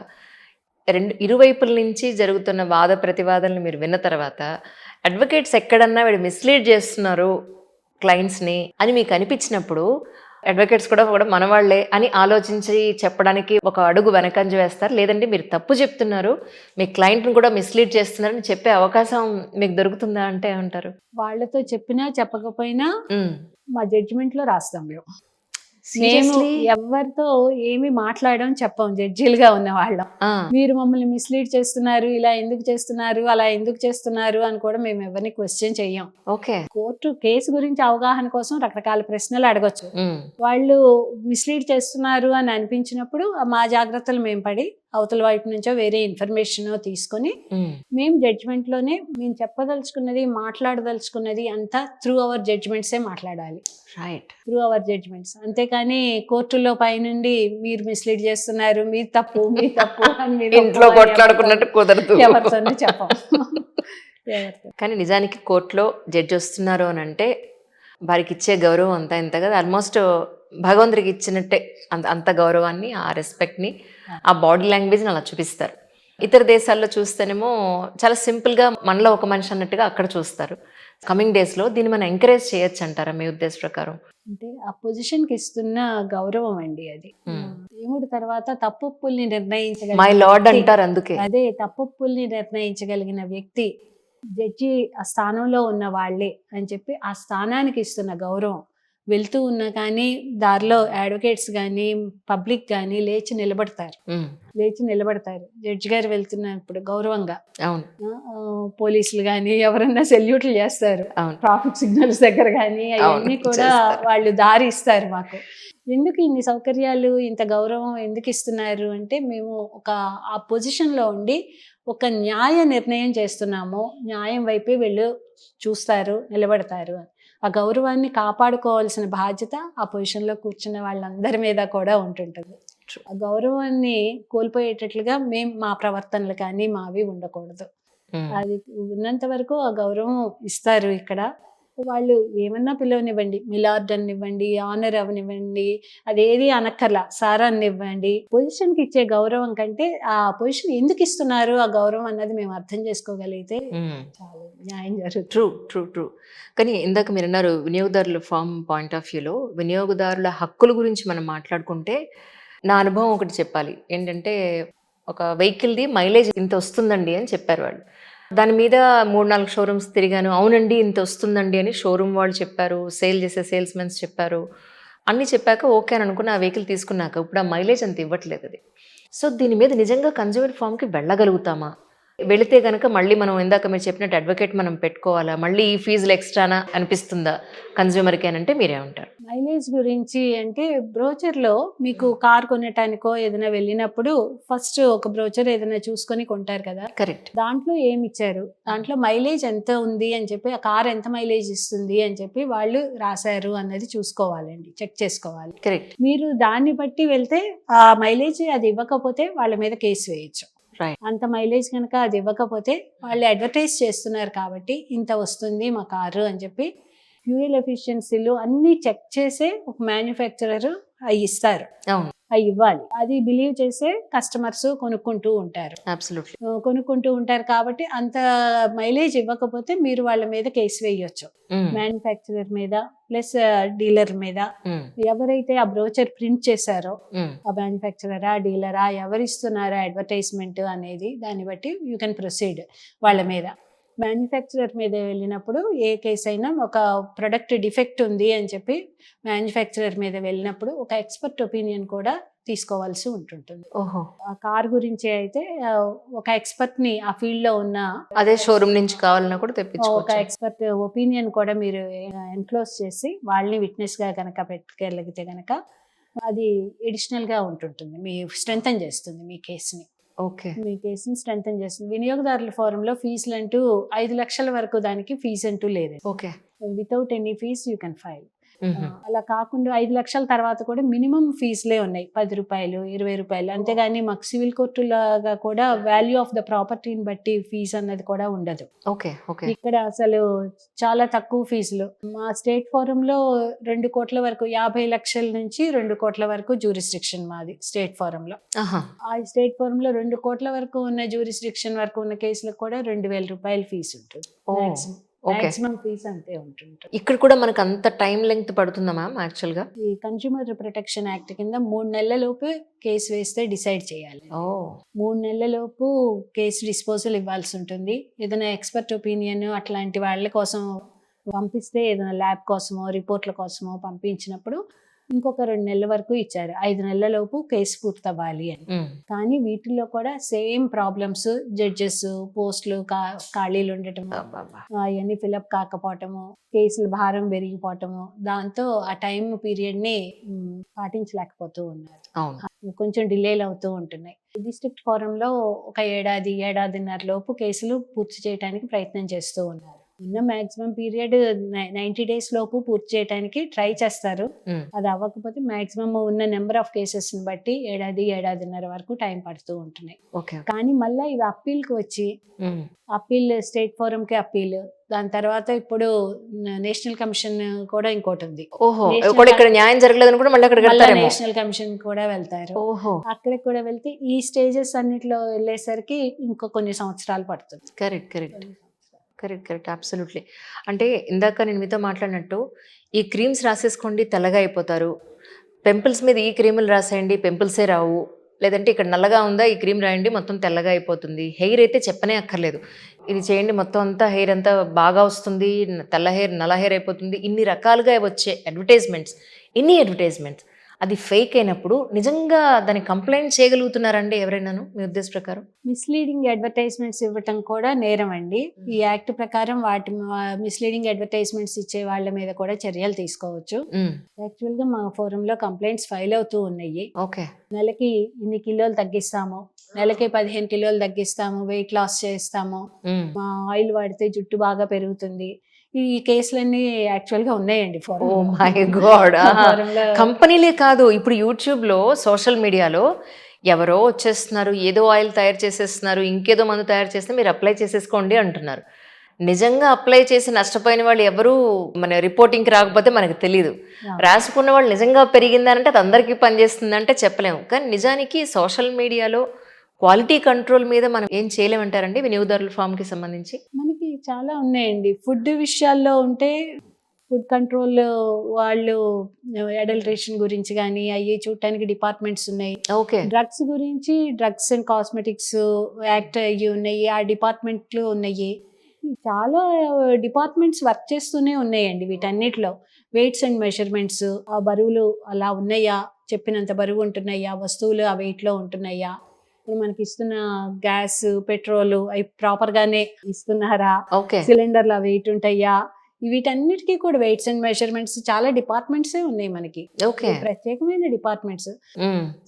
ఇరువైపుల నుంచి జరుగుతున్న వాద ప్రతివాదనలు మీరు విన్న తర్వాత అడ్వకేట్స్ ఎక్కడన్నా వీడు మిస్లీడ్ చేస్తున్నారు క్లయింట్స్ని అని మీకు అనిపించినప్పుడు అడ్వకేట్స్ కూడా మనవాళ్లే అని ఆలోచించి చెప్పడానికి ఒక అడుగు వెనకంజ వేస్తారు, లేదంటే మీరు తప్పు చెప్తున్నారు, మీ క్లయింట్ని కూడా మిస్లీడ్ చేస్తున్నారని చెప్పే అవకాశం మీకు దొరుకుతుందా అంటే ఏమంటారు? వాళ్ళతో చెప్పినా చెప్పకపోయినా మా జడ్జిమెంట్ లో రాస్తాం మేము. మేము సీరియస్లీ ఎవరితో ఏమి మాట్లాడడం చెప్పం జడ్జీలుగా ఉన్న వాళ్ళం. మీరు మమ్మల్ని మిస్లీడ్ చేస్తున్నారు, ఇలా ఎందుకు చేస్తున్నారు, అలా ఎందుకు చేస్తున్నారు అని కూడా మేము ఎవరిని క్వశ్చన్ చెయ్యం. ఓకే. కోర్టు కేసు గురించి అవగాహన కోసం రకరకాల ప్రశ్నలు అడగొచ్చు. వాళ్ళు మిస్లీడ్ చేస్తున్నారు అని అనిపించినప్పుడు మా జాగ్రత్తలు మేము పడి అవతల వైపు నుంచో వేరే ఇన్ఫర్మేషన్ తీసుకొని మేము జడ్జ్మెంట్ లోనే మేము చెప్పదలుచుకున్నది మాట్లాడదలుచుకున్నది అంతా త్రూ అవర్ జడ్జ్మెంట్సే మాట్లాడాలి. రైట్. Through our judgments. అంతేకాని కోర్టులో పైనుండి మీరు మిస్లీడ్ చేస్తున్నారు, మీరు తప్పు అని మీరు ఇంట్లో కొట్లాడుకున్నట్టు కుదరదు. ఎవరితోనే చెప్పం. కానీ నిజానికి కోర్టులో జడ్జి వస్తున్నారు అని అంటే వారికి ఇచ్చే గౌరవం అంతా ఇంత కదా, ఆల్మోస్ట్ భగవంతుడికి ఇచ్చినట్టే అంత గౌరవాన్ని, ఆ రెస్పెక్ట్ని, ఆ బాడీ లాంగ్వేజ్ని అలా చూపిస్తారు. ఇతర దేశాల్లో చూస్తేనేమో చాలా సింపుల్గా మనలో ఒక మనిషి అన్నట్టుగా అక్కడ చూస్తారు. కమింగ్ డేస్లో దీన్ని మనం ఎంకరేజ్ చేయొచ్చు అంటారా మీ ఉద్దేశ ప్రకారం? అంటే ఆ పొజిషన్కి ఇస్తున్న గౌరవం అండి అది. దేవుడి తర్వాత తప్పుల్ని నిర్ణయించగలిగిన మై లార్డ్ వ్యక్తి. అంటారు అందుకే. అదే తప్పుల్ని నిర్ణయించగలిగిన వ్యక్తి, జడ్జి ఆ స్థానంలో ఉన్న వాళ్ళే అని చెప్పి ఆ స్థానానికి ఇస్తున్న గౌరవం. వెళ్తూ ఉన్నా కానీ దారిలో అడ్వకేట్స్ కానీ పబ్లిక్ కానీ లేచి నిలబడతారు జడ్జి గారు వెళ్తున్నప్పుడు గౌరవంగా. అవును. పోలీసులు కానీ ఎవరన్నా సెల్యూట్లు చేస్తారు ట్రాఫిక్ సిగ్నల్స్ దగ్గర కానీ, అవన్నీ కూడా వాళ్ళు దారి ఇస్తారు మాకు. ఎందుకు ఇన్ని సౌకర్యాలు, ఇంత గౌరవం ఎందుకు ఇస్తున్నారు అంటే మేము ఆ పొజిషన్లో ఉండి ఒక న్యాయ నిర్ణయం చేస్తున్నాము, న్యాయం వైపే వీళ్ళు చూస్తారు, నిలబడతారు. ఆ గౌరవాన్ని కాపాడుకోవాల్సిన బాధ్యత ఆ పొజిషన్లో కూర్చున్న వాళ్ళందరి మీద కూడా ఉంటుంటుంది. ఆ గౌరవాన్ని కోల్పోయేటట్లుగా మేము మా ప్రవర్తనలు కానీ మావి ఉండకూడదు. అది ఉన్నంత వరకు ఆ గౌరవం ఇస్తారు ఇక్కడ. వాళ్ళు ఏమన్నా పిలవనివ్వండి, మిలార్డ్ అనివ్వండి, ఆనర్ అవనివ్వండి, అదేది అనక్కర్లా, సార్ అనివ్వండి. పొజిషన్కి ఇచ్చే గౌరవం కంటే ఆ పొజిషన్ ఎందుకు ఇస్తున్నారు ఆ గౌరవం అన్నది మేము అర్థం చేసుకోగలిగితే చాలా న్యాయం జరుగుతుంది. ట్రూ. కానీ ఇందాక మీరు అన్నారు వినియోగదారుల ఫామ్ పాయింట్ ఆఫ్ వ్యూలో వినియోగదారుల హక్కుల గురించి మనం మాట్లాడుకుంటే నా అనుభవం ఒకటి చెప్పాలి. ఏంటంటే ఒక వెహికల్ది మైలేజ్ ఇంత వస్తుందండి అని చెప్పారు వాళ్ళు. దాని మీద 3-4 షోరూమ్స్ తిరిగాను. అవునండి ఇంత వస్తుందండి అని షోరూమ్ వాళ్ళు చెప్పారు, సేల్ చేసే సేల్స్మెన్స్ చెప్పారు. అన్నీ చెప్పాక ఓకే అని అనుకున్న ఆ వెహికల్ తీసుకున్నాక ఇప్పుడు ఆ మైలేజ్ అంత ఇవ్వట్లేదు అది. సో దీని మీద నిజంగా కన్జ్యూమర్ ఫామ్కి వెళ్ళగలుగుతామా? వెళితే కనుక మళ్ళీ మనం ఇందాక మీరు చెప్పినట్టు అడ్వకేట్ మనం పెట్టుకోవాలా? మళ్ళీ ఈ ఫీజులు ఎక్స్ట్రానా అనిపిస్తుందా కన్జ్యూమర్కి అని అంటే మీరేమంటారు? మైలేజ్ గురించి అంటే బ్రోచర్లో మీకు కార్ కొనటానికో ఏదైనా వెళ్ళినప్పుడు ఫస్ట్ ఒక బ్రోచర్ ఏదైనా చూసుకొని కొంటారు కదా. కరెక్ట్. దాంట్లో ఏమి ఇచ్చారు, దాంట్లో మైలేజ్ ఎంత ఉంది అని చెప్పి, ఆ కార్ ఎంత మైలేజ్ ఇస్తుంది అని చెప్పి వాళ్ళు రాశారు అన్నది చూసుకోవాలండి, చెక్ చేసుకోవాలి. కరెక్ట్. మీరు దాన్ని బట్టి వెళ్తే ఆ మైలేజ్ అది ఇవ్వకపోతే వాళ్ళ మీద కేసు వేయచ్చు. అంత మైలేజ్ కనుక అది ఇవ్వకపోతే వాళ్ళు అడ్వర్టైజ్ చేస్తున్నారు కాబట్టి ఇంత వస్తుంది మా కారు అని చెప్పి ఫ్యూయల్ ఎఫిషియన్సీలు అన్నీ చెక్ చేసే ఒక మ్యానుఫ్యాక్చరర్ అవి ఇస్తారు. అవి ఇవ్వాలి. అది బిలీవ్ చేసే కస్టమర్స్ కొనుక్కుంటూ ఉంటారు కాబట్టి అంత మైలేజ్ ఇవ్వకపోతే మీరు వాళ్ళ మీద కేసు వేయొచ్చు, మ్యానుఫ్యాక్చరర్ మీద ప్లస్ డీలర్ మీద. ఎవరైతే ఆ బ్రోచర్ ప్రింట్ చేశారో ఆ మ్యానుఫ్యాక్చరరా డీలరా ఎవరిస్తున్నారో అడ్వర్టైజ్మెంట్ అనేది దాన్ని బట్టి యూ కెన్ ప్రొసీడ్ వాళ్ళ మీద. మ్యానుఫ్యాక్చరర్ మీద వెళ్ళినప్పుడు ఏ కేసు అయినా ఒక ప్రొడక్ట్ డిఫెక్ట్ ఉంది అని చెప్పి మ్యానుఫ్యాక్చరర్ మీద వెళ్ళినప్పుడు ఒక ఎక్స్పర్ట్ ఒపీనియన్ కూడా తీసుకోవాల్సి ఉంటుంటుంది. ఆ కార్ గురించి అయితే ఒక ఎక్స్పర్ట్ ని ఆ ఫీల్డ్ లో ఉన్న అదే షోరూమ్ నుంచి కావాలన్నా కూడా తెప్పించుకోవచ్చు. ఒక ఎక్స్పర్ట్ ఒపీనియన్ కూడా మీరు ఎన్క్లోజ్ చేసి వాళ్ళని విట్నెస్ గా కనుక పెట్టుకెళ్ళగితే కనుక అది ఎడిషనల్ గా ఉంటుంటుంది, మీ స్ట్రెంథన్ చేస్తుంది మీ కేసుని. మీ కేసుని స్ట్రెంథన్ చేస్తుంది. వినియోగదారుల ఫోరంలో ఫీజులు అంటూ 5 లక్షల వరకు దానికి ఫీజు అంటూ లేదు. Without any fees you can file. అలా కాకుండా 5 లక్షల తర్వాత కూడా మినిమం ఫీజులే ఉన్నాయి, 10 రూపాయలు 20 రూపాయలు. అంతేగాని మాకు సివిల్ కోర్టులాగా కూడా వాల్యూ ఆఫ్ ద ప్రాపర్టీని బట్టి ఫీజు అన్నది కూడా ఉండదు. ఇక్కడ అసలు చాలా తక్కువ ఫీజులు. మా స్టేట్ ఫోరంలో 2 కోట్ల వరకు, 50 లక్షల నుంచి 2 కోట్ల వరకు జ్యూరిస్డిక్షన్ మాది స్టేట్ ఫోరంలో. ఆ స్టేట్ ఫోరంలో 2 కోట్ల వరకు ఉన్న జ్యూరిస్డిక్షన్ వరకు ఉన్న కేసులకు కూడా 2,000 రూపాయలు ఫీజు ఉంటుంది. మాక్సిమం ఫీజ్ అంతే ఉంటుంది. ఇక్కడ కూడా మనకు అంత టైం లెంగ్త్ పడుతుందా మ్యామ్? యాక్చువల్ గా ఈ కన్స్యూమర్ ప్రొటెక్షన్ యాక్ట్ కింద 3 నెలల లోపు కేసు వేస్తే డిసైడ్ చేయాలి. 3 నెలల లోపు కేసు డిస్పోజల్ ఇవ్వాల్సి ఉంటుంది. ఏదైనా ఎక్స్పర్ట్ ఒపీనియన్ అట్లాంటి వాళ్ళ కోసం పంపిస్తే, ఏదైనా ల్యాబ్ కోసమో రిపోర్ట్ల కోసమో పంపించినప్పుడు ఇంకొక 2 నెలల వరకు ఇచ్చారు. 5 నెలల లోపు కేసు పూర్తవ్వాలి అని. కానీ వీటిల్లో కూడా సేమ్ ప్రాబ్లమ్స్, జడ్జెస్ పోస్టులు ఖాళీలు ఉండటము, అవన్నీ ఫిలప్ కాకపోవటము, కేసుల భారం పెరిగిపోవటము, దాంతో ఆ టైం పీరియడ్ని పాటించలేకపోతూ ఉన్నారు. కొంచెం డిలేలు అవుతూ ఉంటున్నాయి. డిస్ట్రిక్ట్ ఫోరంలో ఒక ఏడాదిన్నర లోపు కేసులు పూర్తి చేయడానికి ప్రయత్నం చేస్తూ ఉన్నారు. ఉన్న మాక్సిమం పీరియడ్ 90 days లోపు పూర్తి చేయడానికి ట్రై చేస్తారు. అది అవ్వకపోతే మాక్సిమం ఉన్న నెంబర్ ఆఫ్ కేసెస్ ని బట్టి ఏడాదిన్నర వరకు టైం పడుతూ ఉంటున్నాయి. కానీ మళ్ళీ ఇవి అప్పీల్కి వచ్చి అప్పీల్ స్టేట్ ఫోరం కి అప్పీల్, దాని తర్వాత ఇప్పుడు నేషనల్ కమిషన్ కూడా ఇంకోటి ఉంది. న్యాయం జరగలేదని కూడా మళ్ళీ నేషనల్ కమిషన్ కూడా వెళ్తారు. అక్కడికి కూడా వెళ్తే ఈ స్టేజెస్ అన్నిట్లో వెళ్ళేసరికి ఇంకో కొన్ని సంవత్సరాలు పడుతుంది. Correct absolutely. అంటే ఇందాక నేను మీతో మాట్లాడినట్టు ఈ క్రీమ్స్ రాసేసుకోండి తెల్లగా అయిపోతారు, పింపుల్స్ మీద ఈ క్రీములు రాసేయండి పింపుల్సే రావు, లేదంటే ఇక్కడ నల్లగా ఉందా ఈ క్రీమ్ రాయండి మొత్తం తెల్లగా అయిపోతుంది, హెయిర్ అయితే చెప్పనే అక్కర్లేదు, ఇది చేయండి మొత్తం అంతా హెయిర్ అంతా బాగా వస్తుంది, తెల్ల హెయిర్ నల్ల హెయిర్ అయిపోతుంది, ఇన్ని రకాలుగా వచ్చే అడ్వర్టైజ్మెంట్స్, అది ఫేక్ అయినప్పుడు నిజంగా దాన్ని కంప్లైంట్ చేయగలుగుతున్నారండి ఎవరైనాను మీ ఉద్దేశ ప్రకారం? మిస్లీడింగ్ అడ్వర్టైజ్మెంట్స్ ఇవ్వటం కూడా నేరం అండి. ఈ యాక్ట్ ప్రకారం వాటి మిస్లీడింగ్ అడ్వర్టైజ్మెంట్స్ ఇచ్చే వాళ్ళ మీద కూడా చర్యలు తీసుకోవచ్చు. యాక్చువల్ గా మా ఫోరంలో కంప్లైంట్స్ ఫైల్ అవుతూ ఉన్నాయి. నెలకి ఇన్ని కిలోలు తగ్గిస్తాము, నెలకి 15 కిలోలు తగ్గిస్తాము, వెయిట్ లాస్ చేస్తాము, మా ఆయిల్ వాడితే జుట్టు బాగా పెరుగుతుంది, ఈ కేసులన్నీ యాక్చువల్ గా ఉన్నాయండి. కంపెనీలే కాదు, ఇప్పుడు యూట్యూబ్ లో సోషల్ మీడియాలో ఎవరో వచ్చేస్తున్నారు, ఏదో ఆయిల్ తయారు చేసేస్తున్నారు, ఇంకేదో మందు తయారు చేస్తే మీరు అప్లై చేసేసుకోండి అంటున్నారు. నిజంగా అప్లై చేసి నష్టపోయిన వాళ్ళు ఎవరు మన రిపోర్టింగ్కి రాకపోతే మనకు తెలియదు. రాసుకున్న వాళ్ళు నిజంగా పెరిగిందంటే అది అందరికీ పనిచేస్తుందంటే చెప్పలేము. కానీ నిజానికి సోషల్ మీడియాలో క్వాలిటీ కంట్రోల్ మీద మనం ఏం చేయలేమంటారండి వినియోగదారుల ఫామ్కి సంబంధించి? మనకి చాలా ఉన్నాయండి. ఫుడ్ విషయాల్లో ఉంటే ఫుడ్ కంట్రోల్ వాళ్ళు అడల్ట్రేషన్ గురించి కానీ అవి చూడటానికి డిపార్ట్మెంట్స్ ఉన్నాయి. డ్రగ్స్ గురించి డ్రగ్స్ అండ్ కాస్మెటిక్స్ యాక్ట్ అయ్యి ఉన్నాయి, ఆ డిపార్ట్మెంట్లు ఉన్నాయి. చాలా డిపార్ట్మెంట్స్ వర్క్ చేస్తూనే ఉన్నాయండి వీటన్నిటిలో. వెయిట్స్ అండ్ మెజర్మెంట్స్, ఆ బరువులు అలా ఉన్నాయా, చెప్పినంత బరువు ఉంటున్నాయా, వస్తువులు ఆ వెయిట్లో ఉంటున్నాయా, ఇప్పుడు మనకి ఇస్తున్న గ్యాస్ పెట్రోల్ అవి ప్రాపర్ గానే ఇస్తున్నారా, సిలిండర్లు వెయిట్ ఉంటాయా, వీటన్నిటికీ కూడా వెయిట్స్ అండ్ మెజర్మెంట్స్ చాలా డిపార్ట్మెంట్సే ఉన్నాయి మనకి. ప్రత్యేకమైన departments,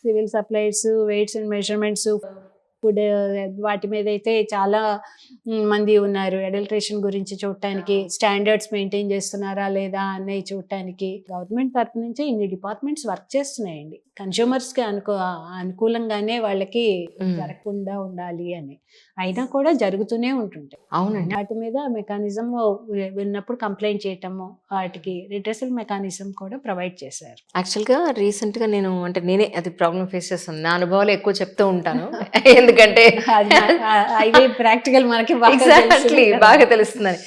civil supplies, weights and measurements, food, వాటి మీద అయితే చాలా మంది ఉన్నారు. అడల్ట్రేషన్ గురించి చూడటానికి, స్టాండర్డ్స్ మెయింటైన్ చేస్తున్నారా లేదా అన్నవి చూడటానికి గవర్నమెంట్ తరఫు నుంచి ఇన్ని డిపార్ట్మెంట్స్ వర్క్ చేస్తున్నాయండి. కన్స్యూమర్స్కి అనుకూలంగానే వాళ్ళకి జరగకుండా ఉండాలి అని. అయినా కూడా జరుగుతూనే ఉంటుంటాయి. అవునండి. వాటి మీద మెకానిజం విన్నప్పుడు కంప్లైంట్ చేయటము, వాటికి రిడ్రెసల్ మెకానిజం కూడా ప్రొవైడ్ చేశారు. యాక్చువల్గా రీసెంట్గా నేనే అది ప్రాబ్లం ఫేస్ చేస్తాను. నా అనుభవాలు ఎక్కువ చెప్తూ ఉంటాను. ఎందుకంటే ప్రాక్టికల్ మనకి బాగా తెలుస్తుందని.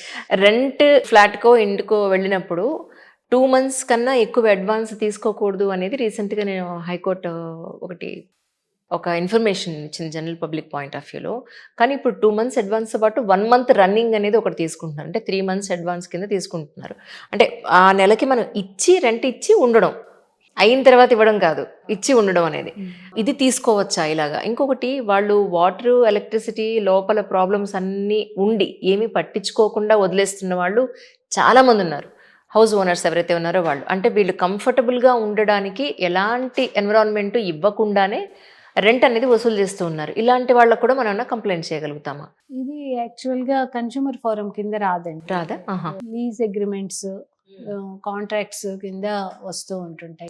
రెంట్ ఫ్లాట్కో ఇంటికో వెళ్ళినప్పుడు 2 months కన్నా ఎక్కువ అడ్వాన్స్ తీసుకోకూడదు అనేది రీసెంట్గా నేను హైకోర్టు ఒక ఇన్ఫర్మేషన్ ఇచ్చింది జనరల్ పబ్లిక్ పాయింట్ ఆఫ్ వ్యూలో. కానీ ఇప్పుడు 2 months అడ్వాన్స్ పాటు 1 month రన్నింగ్ అనేది ఒకటి తీసుకుంటున్నారు. అంటే 3 months అడ్వాన్స్ కింద తీసుకుంటున్నారు. అంటే ఆ నెలకి మనం రెంట్ ఇచ్చి ఉండడం, అయిన తర్వాత ఇవ్వడం కాదు, ఇచ్చి ఉండడం అనేది. ఇది తీసుకోవచ్చా ఇలాగా? ఇంకొకటి, వాళ్ళు వాటర్ ఎలక్ట్రిసిటీ లోపల ప్రాబ్లమ్స్ అన్నీ ఉండి ఏమీ పట్టించుకోకుండా వదిలేస్తున్న వాళ్ళు చాలామంది ఉన్నారు. హౌస్ ఓనర్స్ ఎవరైతే ఉన్నారో వాళ్ళు, అంటే వీళ్ళు కంఫర్టబుల్గా ఉండడానికి ఎలాంటి ఎన్విరాన్మెంట్ ఇవ్వకుండానే రెంట్ అనేది వసూలు చేస్తూ ఉన్నారు. ఇలాంటి వాళ్ళకు కూడా మనం కంప్లైంట్ చేయగలుగుతామా? ఇది యాక్చువల్గా కన్స్యూమర్ ఫోరం కింద రాదా? లీజ్ అగ్రిమెంట్స్, కాంట్రాక్ట్స్ కింద వస్తూ ఉంటుంటాయి.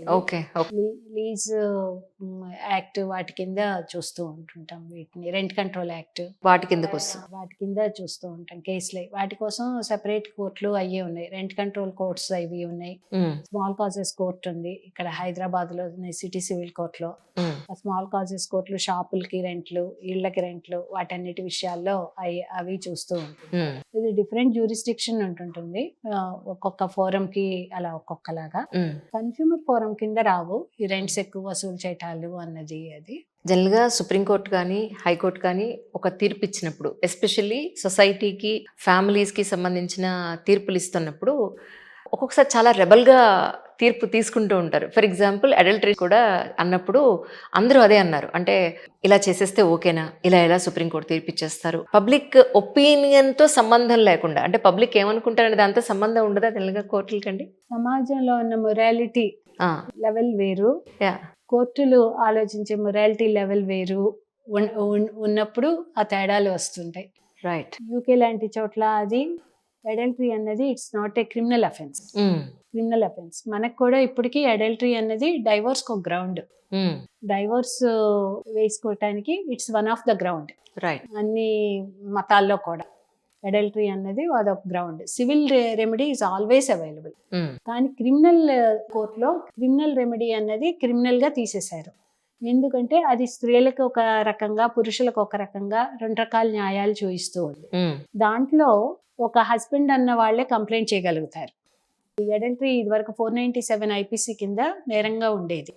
లీజ్ యాక్ట్ వాటి కింద చూస్తూ ఉంటుంటాం వీటిని. రెంట్ కంట్రోల్ యాక్ట్ వాటి కింద చూస్తూ ఉంటాం కేసులు. వాటి కోసం సెపరేట్ కోర్టులు అయ్యే ఉన్నాయి. రెంట్ కంట్రోల్ కోర్ట్స్ అవి ఉన్నాయి. స్మాల్ కాజెస్ కోర్ట్ ఉంది ఇక్కడ హైదరాబాద్ లో, సిటీ సివిల్ కోర్టులో. స్మాల్ కాజెస్ కోర్టులు షాపులకి రెంట్లు, ఇళ్లకి రెంట్లు, వాటన్నిటి విషయాల్లో అవి చూస్తూ ఉంటాయి. ఇది డిఫరెంట్ జ్యూరిస్డిక్షన్ ఉంటుంటుంది ఒక్కొక్క ఫోరం కి, అలా ఒక్కొక్కలాగా. కన్స్యూమర్ ఫోరం కింద రావు ఈ రెంట్స్ ఎక్కువ వసూలు చేయటాలు అన్నది. అది జనరల్గా సుప్రీంకోర్టు కానీ హైకోర్టు కానీ ఒక తీర్పు ఇచ్చినప్పుడు, ఎస్పెషల్లీ సొసైటీకి ఫ్యామిలీస్కి సంబంధించిన తీర్పులు ఇస్తున్నప్పుడు ఒక్కొక్కసారి చాలా రెబల్గా తీర్పు తీసుకుంటూ ఉంటారు. ఫర్ ఎగ్జాంపుల్ అడల్టరీ కూడా అన్నప్పుడు అందరూ అదే అన్నారు. అంటే ఇలా చేసేస్తే ఓకేనా, ఇలా ఎలా సుప్రీంకోర్టు తీర్పు ఇచ్చేస్తారు. పబ్లిక్ ఒపీనియన్తో సంబంధం లేకుండా, అంటే పబ్లిక్ ఏమనుకుంటారనే దాంతో సంబంధం ఉండదా తెలుగుగా కోర్టులకండి? సమాజంలో ఉన్న మొరాలిటీ లెవెల్ వేరు, యా కోర్టులు ఆలోచించే మొరాలిటీ లెవెల్ వేరు ఉన్నప్పుడు ఆ తేడాలు వస్తుంటాయి. రైట్. యూకే లాంటి చోట్ల అది అడల్టరీ అన్నది it's not a criminal offence. Criminal offence మనకు కూడా ఇప్పటికీ అడల్టరీ అన్నది డైవోర్స్ ఒక గ్రౌండ్. డైవోర్స్ వేసుకోవటానికి it's one of the ground. Right. అన్ని మతాల్లో కూడా అడల్టరీ అన్నది అదొక ground. Civil remedy is always available. కానీ క్రిమినల్ కోర్టులో క్రిమినల్ రెమెడీ అన్నది క్రిమినల్ గా తీసేశారు. ఎందుకంటే అది స్త్రీలకు ఒక రకంగా పురుషులకు ఒక రకంగా 2 రకాల న్యాయాలు చూపిస్తూ ఉంది. దాంట్లో ఒక హస్బెండ్ అన్న వాళ్ళే కంప్లైంట్ చేయగలుగుతారు. ఈ అడల్టరీ ఇదివరకు 497 ఐపీసీ కింద నేరంగా ఉండేది.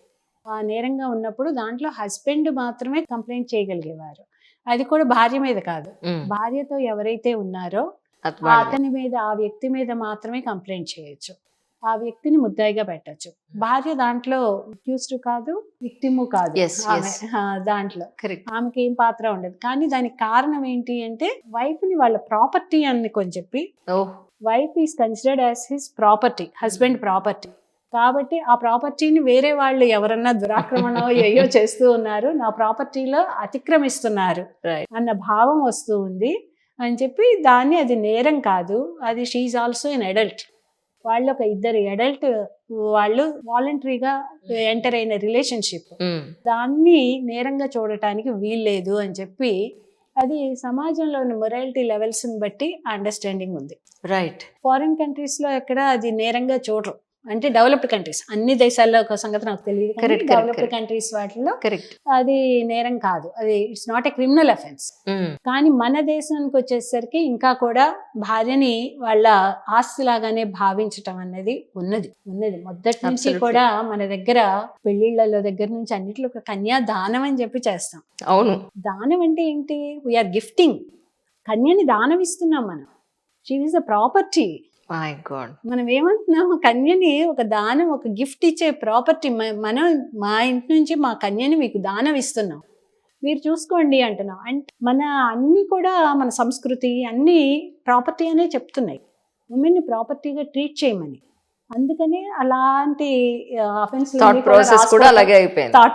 ఆ నేరంగా ఉన్నప్పుడు దాంట్లో హస్బెండ్ మాత్రమే కంప్లైంట్ చేయగలిగేవారు. అది కూడా భార్య మీద కాదు, భార్యతో ఎవరైతే ఉన్నారో అతని మీద, ఆ వ్యక్తి మీద మాత్రమే కంప్లైంట్ చేయొచ్చు. ఆ వ్యక్తిని ముద్దాయిగా పెట్టచ్చు. భార్య దాంట్లో అక్యూజ్డ్ కాదు, విక్టిమ్ కాదు. దాంట్లో ఆమెకి ఏం పాత్ర ఉండదు. కానీ దానికి కారణం ఏంటి అంటే వైఫ్ ని వాళ్ళ ప్రాపర్టీ అని చెప్పి, wife is considered as his property, husband property. కాబట్టి ఆ ప్రాపర్టీని వేరే వాళ్ళు ఎవరన్నా దురాక్రమణ ఏయో చేస్తూ ఉన్నారు, నా ప్రాపర్టీలో అతిక్రమిస్తున్నారు అన్న భావం వస్తూ ఉంది అని చెప్పి దాన్ని, అది నేరం కాదు, అది షీఈ్ ఆల్సో ఎన్ అడల్ట్. వాళ్ళు ఒక ఇద్దరు అడల్ట్ వాళ్ళు వాలంటరీగా ఎంటర్ అయిన రిలేషన్షిప్, దాన్ని నేరంగా చూడటానికి వీల్లేదు అని చెప్పి, అది సమాజంలోని మొరాలిటీ లెవెల్స్ ని బట్టి అండర్స్టాండింగ్ ఉంది. రైట్. ఫారిన్ కంట్రీస్ లో ఎక్కడ అది నేరంగా చూడరు. అంటే డెవలప్డ్ కంట్రీస్, అన్ని దేశాల్లో ఒక సంగతి నాకు తెలియదు, డెవలప్డ్ కంట్రీస్ వాటిలో అది నేరం కాదు, అది it's not a criminal offence. కానీ మన దేశానికి వచ్చేసరికి ఇంకా కూడా భార్యని వాళ్ళ ఆస్తి లాగానే భావించటం అనేది ఉన్నది. మొదటి నుంచి కూడా మన దగ్గర పెళ్లిళ్లలో దగ్గర నుంచి అన్నిట్లో కన్యా దానం అని చెప్పి చేస్తాం. అవును. దానం అంటే ఏంటి? We are gifting. కన్యని దానం ఇస్తున్నాం మనం. She is a property. మనం ఏమంటున్నాము? కన్యని ఒక దానం, ఒక గిఫ్ట్ ఇచ్చే ప్రాపర్టీ. మనం మా ఇంటి నుంచి మా కన్యని మీకు దానం ఇస్తున్నాం, మీరు చూసుకోండి అంటున్నాం. అంటే మన అన్ని కూడా మన సంస్కృతి అన్ని ప్రాపర్టీ అనే చెప్తున్నాయి, ఉమెన్ని ప్రాపర్టీగా ట్రీట్ చేయమని. అందుకనే అలాంటి అఫెన్స్ థాట్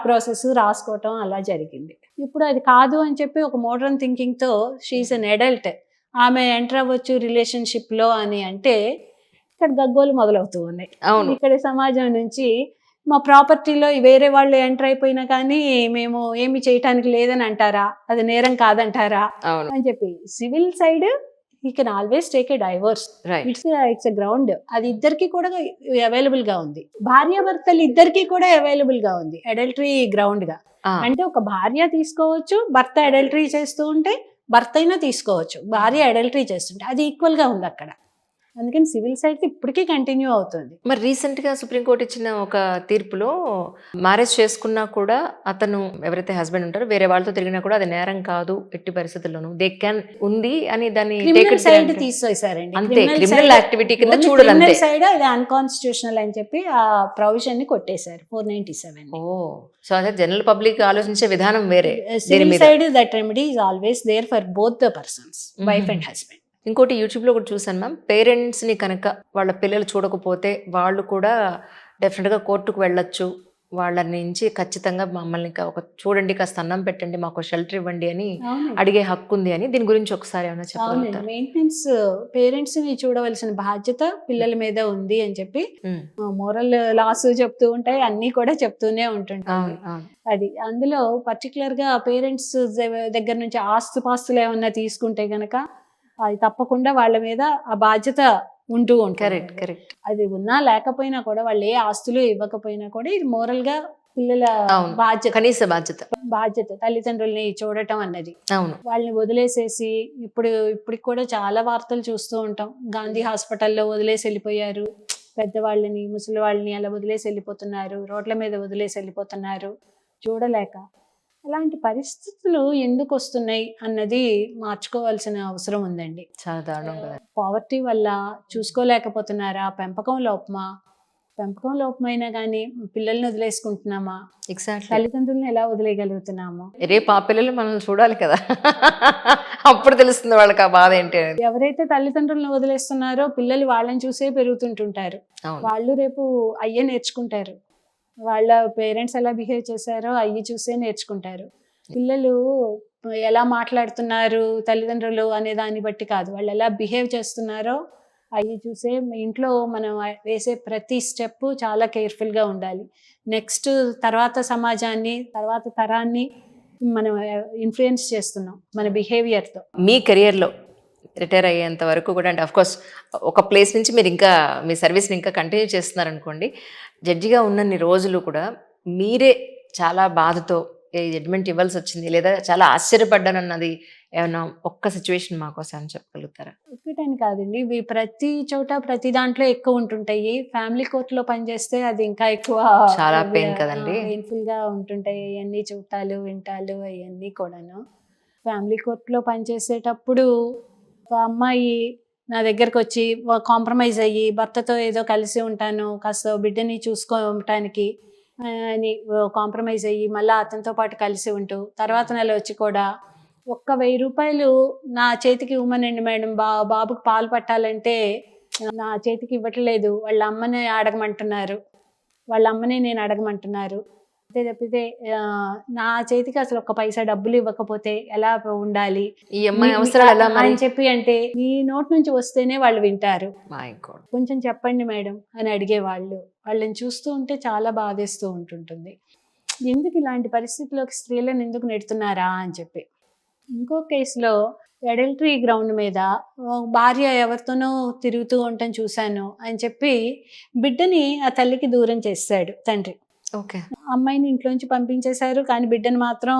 ప్రాసెస్ రాసుకోవటం అలా జరిగింది. ఇప్పుడు అది కాదు అని చెప్పి ఒక మోడర్న్ థింకింగ్ తో షీఈస్ అన్ అడల్ట్, ఆమె ఎంటర్ అవ్వచ్చు రిలేషన్షిప్ లో అని అంటే ఇక్కడ గగ్గోలు మొదలవుతూ ఉన్నాయి. ఇక్కడ సమాజం నుంచి మా ప్రాపర్టీలో వేరే వాళ్ళు ఎంటర్ అయిపోయినా కానీ మేము ఏమి చేయటానికి లేదని అంటారా, అది నేరం కాదంటారా అని చెప్పి. Civil side he can always take a divorce. It's a ground. అది ఇద్దరికి కూడా అవైలబుల్ గా ఉంది. భార్యాభర్తలు ఇద్దరికి కూడా అవైలబుల్ గా ఉంది అడల్టరీ గ్రౌండ్ గా. అంటే ఒక భార్య తీసుకోవచ్చు, భర్త అడల్టరీ చేస్తూ ఉంటే భర్త అయినా తీసుకోవచ్చు, భార్య అడల్టరీ చేస్తుంటే అది ఈక్వల్ గా ఉంది అక్కడ. అందుకని సివిల్ సైడ్ ఇప్పటికీ కంటిన్యూ అవుతుంది. మరి రీసెంట్ గా సుప్రీంకోర్టు ఇచ్చిన ఒక తీర్పులో మ్యారేజ్ చేసుకున్నా కూడా అతను ఎవరైతే హస్బెండ్ ఉంటారో వేరే వాళ్ళతో తిరిగినా కూడా అది నేరం కాదు ఎట్టి పరిస్థితుల్లోనూ, దే క్యాన్ ఉంది అని దాన్ని సైడ్ తీసేసారండి. అంతే, క్రిమినల్ యాక్టివిటీ కింద చూడాలి. సైడ్ అది అన్కాన్స్టిట్యూషనల్ అని చెప్పి ఆ ప్రొవిజన్ ని కొట్టేశారు 497. సో అదే జనరల్ పబ్లిక్ ఆలోచించే విధానం వేరే. Civil side that remedy is always there for both the persons, wife and husband. ఇంకోటి యూట్యూబ్లో కూడా చూసాను మ్యామ్, పేరెంట్స్ని కనుక వాళ్ళ పిల్లలు చూడకపోతే వాళ్ళు కూడా డెఫినెట్గా కోర్టుకు వెళ్ళొచ్చు, వాళ్ళ నుంచి ఖచ్చితంగా మమ్మల్ని ఒక చూడండి, కాస్త అన్నం పెట్టండి, మాకు షెల్టర్ ఇవ్వండి అని అడిగే హక్కు ఉంది అని. దీని గురించి ఒకసారి ఏమైనా చెప్పగలుగుతారా? మెయింటెనెన్స్ పేరెంట్స్ ని చూడవలసిన బాధ్యత పిల్లల మీద ఉంది అని చెప్పి మోరల్ లాస్ చెప్తూ ఉంటాయి, అన్ని కూడా చెప్తూనే ఉంటుంటాయి. అది అందులో పర్టికులర్ గా పేరెంట్స్ దగ్గర నుంచి ఆస్తుపాస్తులు ఏమన్నా తీసుకుంటే గనక అది తప్పకుండా వాళ్ళ మీద ఆ బాధ్యత ఉంటూ ఉంటుంది. కరెక్ట్. అది ఉన్నా లేకపోయినా కూడా, వాళ్ళు ఏ ఆస్తులు ఇవ్వకపోయినా కూడా ఇది మోరల్ గా పిల్లల బాధ్యత, కనీస బాధ్యత తల్లిదండ్రుల్ని చూడటం అన్నది. వాళ్ళని వదిలేసేసి ఇప్పటికి కూడా చాలా వార్తలు చూస్తూ ఉంటాం. గాంధీ హాస్పిటల్లో వదిలేసి వెళ్ళిపోయారు పెద్దవాళ్ళని, ముసలి వాళ్ళని అలా వదిలేసి వెళ్ళిపోతున్నారు, రోడ్ల మీద వదిలేసి వెళ్ళిపోతున్నారు చూడలేక. అలాంటి పరిస్థితులు ఎందుకు వస్తున్నాయి అన్నది మార్చుకోవాల్సిన అవసరం ఉందండి. చాలా దారుణం కదా. పావర్టీ వల్ల చూసుకోలేకపోతున్నారా, పెంపకం లోపమా, పెంపకం లోపమైనా కానీ పిల్లల్ని వదిలేసుకుంటున్నామా, ఎగ్జాక్ట్లీ. తల్లిదండ్రులను ఎలా వదిలేయగలుగుతున్నాము? రేపు ఆ పిల్లలు మనల్ని చూడాలి కదా! అప్పుడు తెలుస్తుంది వాళ్ళకి ఆ బాధ ఏంటి అనేది. ఎవరైతే తల్లిదండ్రులను వదిలేస్తున్నారో పిల్లలు వాళ్ళని చూసే పెరుగుతుంటుంటారు. అవును. వాళ్ళు రేపు అయ్యే నేర్చుకుంటారు. వాళ్ళ పేరెంట్స్ ఎలా బిహేవ్ చేశారో అయ్యి చూసే నేర్చుకుంటారు. పిల్లలు ఎలా మాట్లాడుతున్నారు తల్లిదండ్రులు అనే దాన్ని బట్టి కాదు, వాళ్ళు ఎలా బిహేవ్ చేస్తున్నారో అయ్యి చూసే ఇంట్లో మనం వేసే ప్రతి స్టెప్ చాలా కేర్ఫుల్గా ఉండాలి. నెక్స్ట్ తర్వాత సమాజాన్ని, తర్వాత తరాన్ని మనం ఇన్ఫ్లుయెన్స్ చేస్తున్నాం మన బిహేవియర్తో. మీ కెరియర్‌లో రిటైర్ అయ్యేంత వరకు కూడా అంటే ఆఫ్‌కోర్స్ ఒక ప్లేస్ నుంచి మీరు ఇంకా మీ సర్వీస్‌ని ఇంకా కంటిన్యూ చేస్తున్నారనుకోండి. జడ్జిగా ఉన్నన్ని రోజులు కూడా మీరే చాలా బాధతో ఈ జడ్జ్‌మెంట్ ఇవ్వాల్సొచ్చింది లేదా చాలా ఆశ్చర్యపడ్డానన్నది ఏమన్నా ఒక్క సిట్యుయేషన్ మా కోసం చెప్పగలుగుతారా? ఒక్కటని కాదండి, ఇవి ప్రతి చోట ప్రతి దాంట్లో ఎక్కువ ఉంటుంటాయి. ఫ్యామిలీ కోర్ట్‌లో పనిచేస్తే అది ఇంకా ఎక్కువ చాలా పెయిన్ కదండీ! పెయిన్‌ఫుల్‌గా ఉంటుంటాయి. అయన్నీ చూట్టాలు, వింటాలు అయన్నీ కూడాను. ఫ్యామిలీ కోర్ట్‌లో పనిచేసేటప్పుడు ఒక అమ్మాయి నా దగ్గరకొచ్చి కాంప్రమైజ్ అయ్యి భర్తతో ఏదో కలిసి ఉంటాను, కాస్త బిడ్డని చూసుకోవటానికి అని కాంప్రమైజ్ అయ్యి మళ్ళీ అతనితో పాటు కలిసి ఉంటూ తర్వాత నెల వచ్చి కూడా ఒక్క ₹1000 నా చేతికి ఇవ్వమనండి మేడం, బాబుకి పాలు పట్టాలంటే నా చేతికి ఇవ్వట్లేదు, వాళ్ళ అమ్మని అడగమంటున్నారు, వాళ్ళ అమ్మని నేను అడగమంటున్నారు. అంతే తప్పితే నా చేతికి అసలు ఒక్క పైసా డబ్బులు ఇవ్వకపోతే ఎలా ఉండాలి ఈ అమ్మాయి అవసరాలు ఎలా మరి? అని చెప్పి అంటే మీ నోటి నుంచి వస్తేనే వాళ్ళు వింటారు, మై గాడ్! కొంచెం చెప్పండి మేడం అని అడిగేవాళ్ళు. వాళ్ళని చూస్తూ ఉంటే చాలా బాధేస్తూ ఉంటుంటుంది. ఎందుకు ఇలాంటి పరిస్థితిలోకి స్త్రీలను ఎందుకు నెడుతున్నారా అని చెప్పి. ఇంకో కేసులో అడల్టరీ గ్రౌండ్ మీద భార్య ఎవరితోనో తిరుగుతూ ఉండటం చూశాను అని చెప్పి బిడ్డని ఆ తల్లికి దూరం చేశాడు తండ్రి. ఓకే. అమ్మాయిని ఇంట్లోంచి పంపించేశారు, కానీ బిడ్డను మాత్రం